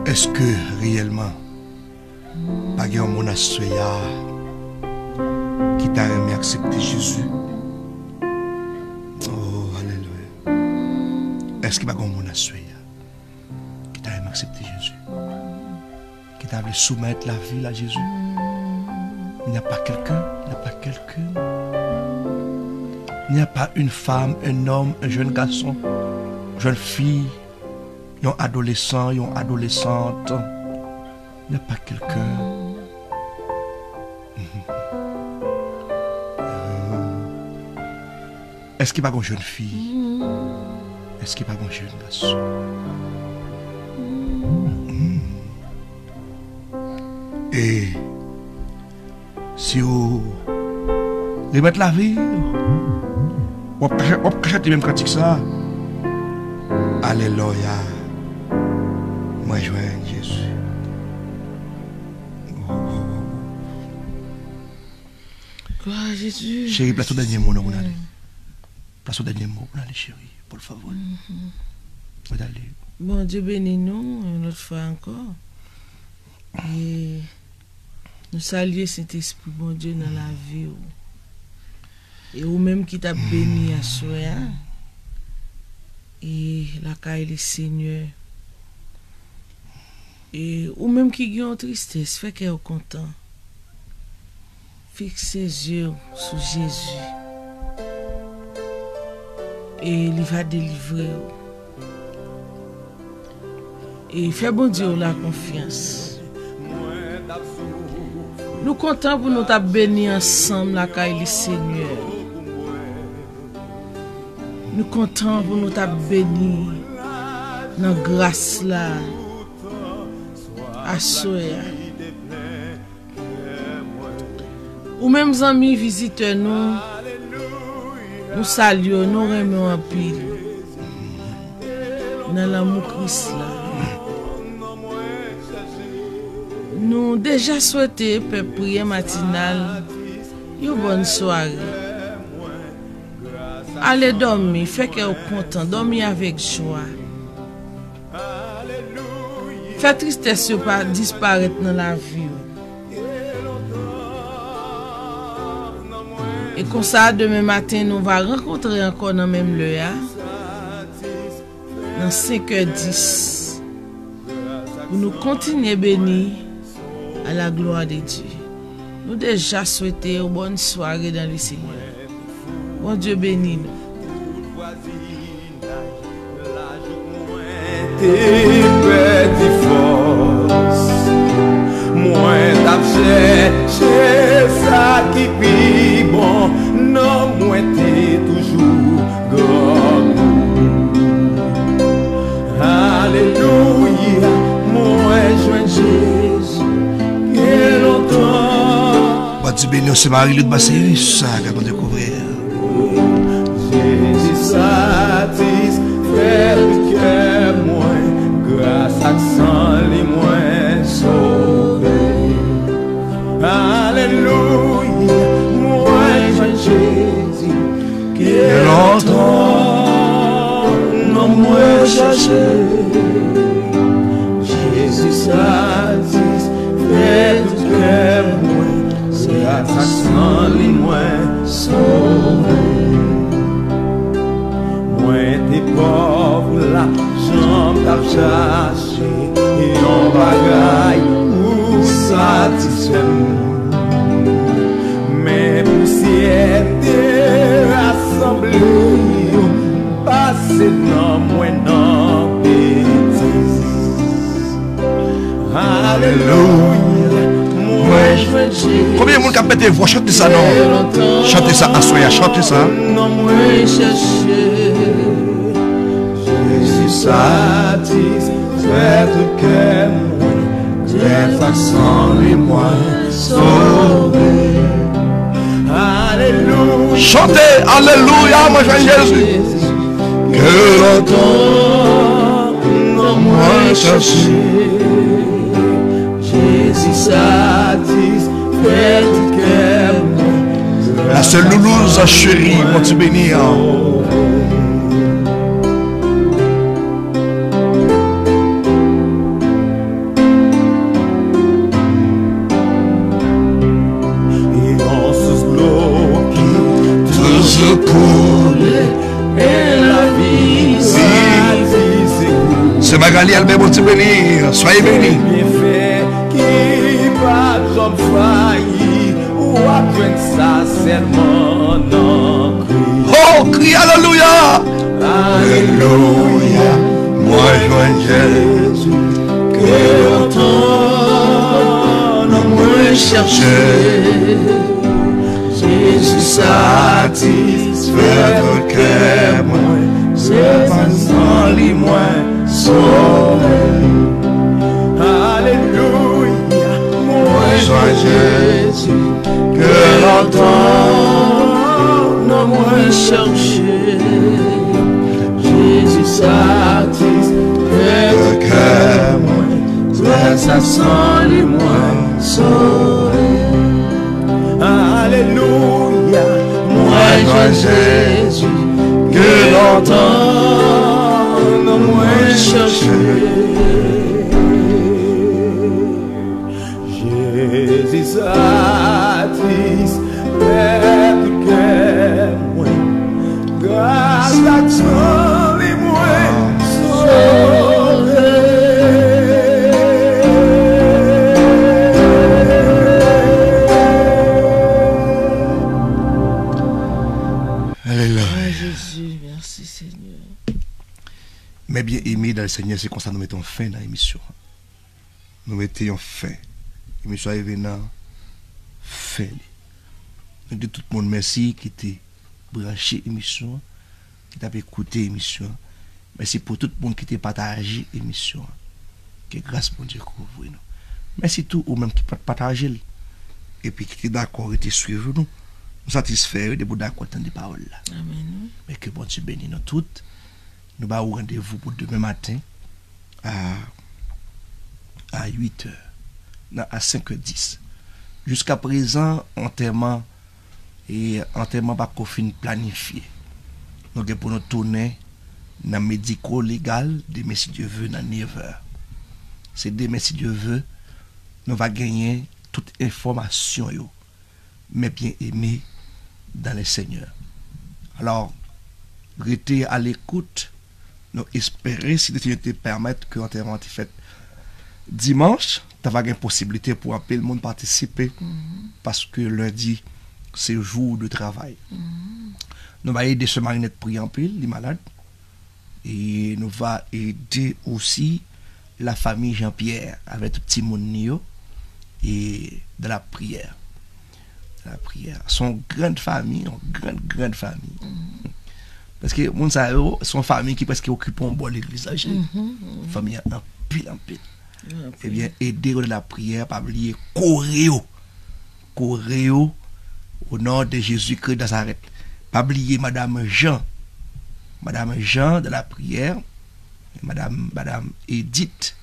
Est-ce que réellement, pas de mon assoya qui t'a aimé accepter Jésus Est-ce qu'il va y avoir un monde qui t'a accepté Jésus? Qui t'a voulu soumettre la vie à Jésus? Il n'y a pas quelqu'un, il n'y a pas quelqu'un. Il n'y a pas une femme, un homme, un jeune garçon, une jeune fille, un adolescent, une adolescente. Il n'y a pas quelqu'un. Est-ce qu'il n'y a pas une jeune fille? Est-ce qu'il n'y a pas un jeune garçon? Et si vous remettez la vie, on peut chanter même quand ça. Alléluia. Moi, je joins Jésus. Gloire à Jésus. Chérie, place au dernier mot, on aller. Place au dernier mot, on aller, chérie, pour le favor. On va aller. Bon Dieu bénis nous une autre fois encore. Et nous saluons cet esprit, bon Dieu, dans la vie. Et ou même qui t'a béni à soi. Et la caille le Seigneur. Et ou même qui a une tristesse, fait qu'elle est content. Fixe ses yeux sur Jésus. Et il va délivrer. Et fait bon Dieu la confiance. Nous comptons pour nous bénir ensemble la caille du Seigneur. Nous comptons pour nous bénir dans la grâce là. À Soya. Ou même amis visiteurs nous saluons, nous remercions en pile. Dans l'amour Christ là. Nous déjà souhaité pour prière matinale une bonne soirée. Allez dormir, fait que vous content, dormir avec joie. Fait tristesse pas disparaître dans la vie. Et comme ça, demain matin, nous allons rencontrer encore dans le même lieu. Dans 5h10. Pour nous continuer à bénir à la gloire de Dieu. Nous déjà souhaitons une bonne soirée dans le Seigneur. Bon Dieu bénit nous. Moins chercher ça qui vit bon, non moins t'es toujours God. Alléluia, moi joins Jésus, que longtemps. Bon Dieu béni, c'est Marie-Luc Bassé, ça qu'on va découvrir. Jésus satisfait le cœur moins, grâce à sang les moins sauvé. Alléluia, moi je Jésus, que longtemps non moins cherché. Jésus satisfait le cœur moins, grâce à sang les moins sauvé. Moi t'es pauvre là, j'en t'ai cherché, et on bagaille pour satisfaire. Mais poussière t'es rassemblée, passez dans moi non bêtise. Alléluia, moi je veux Jésus. Combien de monde qui a pété voix? Chantez ça, non? Chantez ça, assoya, chantez ça. Non, moi chercher. Jésus satisfait le cœur, grâce à sang les moins sauvés. Alléluia. Chantez, alléluia, moi je Jésus. Que longtemps, non moins cherché. Jésus satisfait le cœur. La seule loulouse chérie, mon Dieu béni. Pour et la vie C'est Magali Albert, bon Dieu béni. Soyez bénis. Bienfait qui pas jamais failli ou apprendre ça serment non Christ. Oh, crie Alléluia. Alléluia. Moi, joins Jésus. Que longtemps moi chercher. Jésus satisfait ton cœur, moi, c'est pas sans lui, moi, sauvé. Alléluia, moi, joie Jésus, que longtemps, non, moi, chercher. Jésus satisfait ton cœur, moi, c'est pas sans lui, moi, sauvé. Alléluia, moi Jésus, que longtemps non moi cherché. Jésus satisfait tout cœur, moi, grâce à toi et moi sauvé. Jésus, merci Seigneur. Mais bien aimé dans le Seigneur, c'est comme ça nous mettons fin dans l'émission. Nous mettons fin. L'émission est venue fin. Nous disons tout le monde merci qui était branché l'émission, qui t'a écouté l'émission. Merci pour tout le monde qui t'a partagé l'émission. Que grâce mon Dieu couvre nous. Merci tout ou même qui peut partager et puis qui est d'accord et qui suivre nous. Nous satisfaire de vous d'accord dans des paroles là. Amen. Mais que bon Dieu bénisse nous toutes. Nous avons rendez-vous pour demain matin à 8h, à 5h10. Jusqu'à présent, enterrement pas qu'on finit planifié. Nous avons pour nous tourner dans le médico-légal demain si Dieu veut dans 9h. C'est demain si Dieu veut, nous va gagner toute information yo, mais bien aimé dans le Seigneur. Alors, restez à l'écoute. Nous espérons, si Dieu te permet que l'enterrement soit fait dimanche, tu vas avoir une possibilité pour appeler le monde participer. Parce que lundi, c'est jour de travail. Nous allons aider ce marinette prier en pile, les malades. Et nous allons aider aussi la famille Jean-Pierre avec tout petit monde et de la prière. La prière. Son grande famille, une grande famille. Parce que mon son famille qui presque occupe un bon l'église. Famille en pile. Eh bien, aider de la prière, pas oublier Coréo au nom de Jésus-Christ de Nazareth. Pas oublier Madame Jean de la prière, Madame Edith.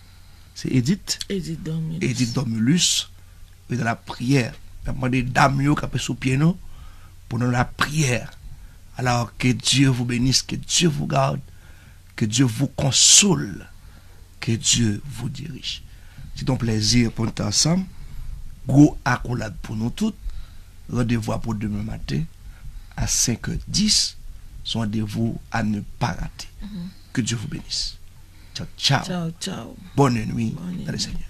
C'est Edith Domulus et de la prière. Des dames qui sont sous pied nous pour nous la prière. Alors que Dieu vous bénisse, que Dieu vous garde, que Dieu vous console, que Dieu vous dirige. C'est un plaisir pour nous ensemble. Gros accolade pour nous tous. Rendez-vous pour demain matin à 5h10. Son rendez-vous à ne pas rater. Que Dieu vous bénisse. Ciao, ciao. Ciao. Bonne nuit dans le Seigneur.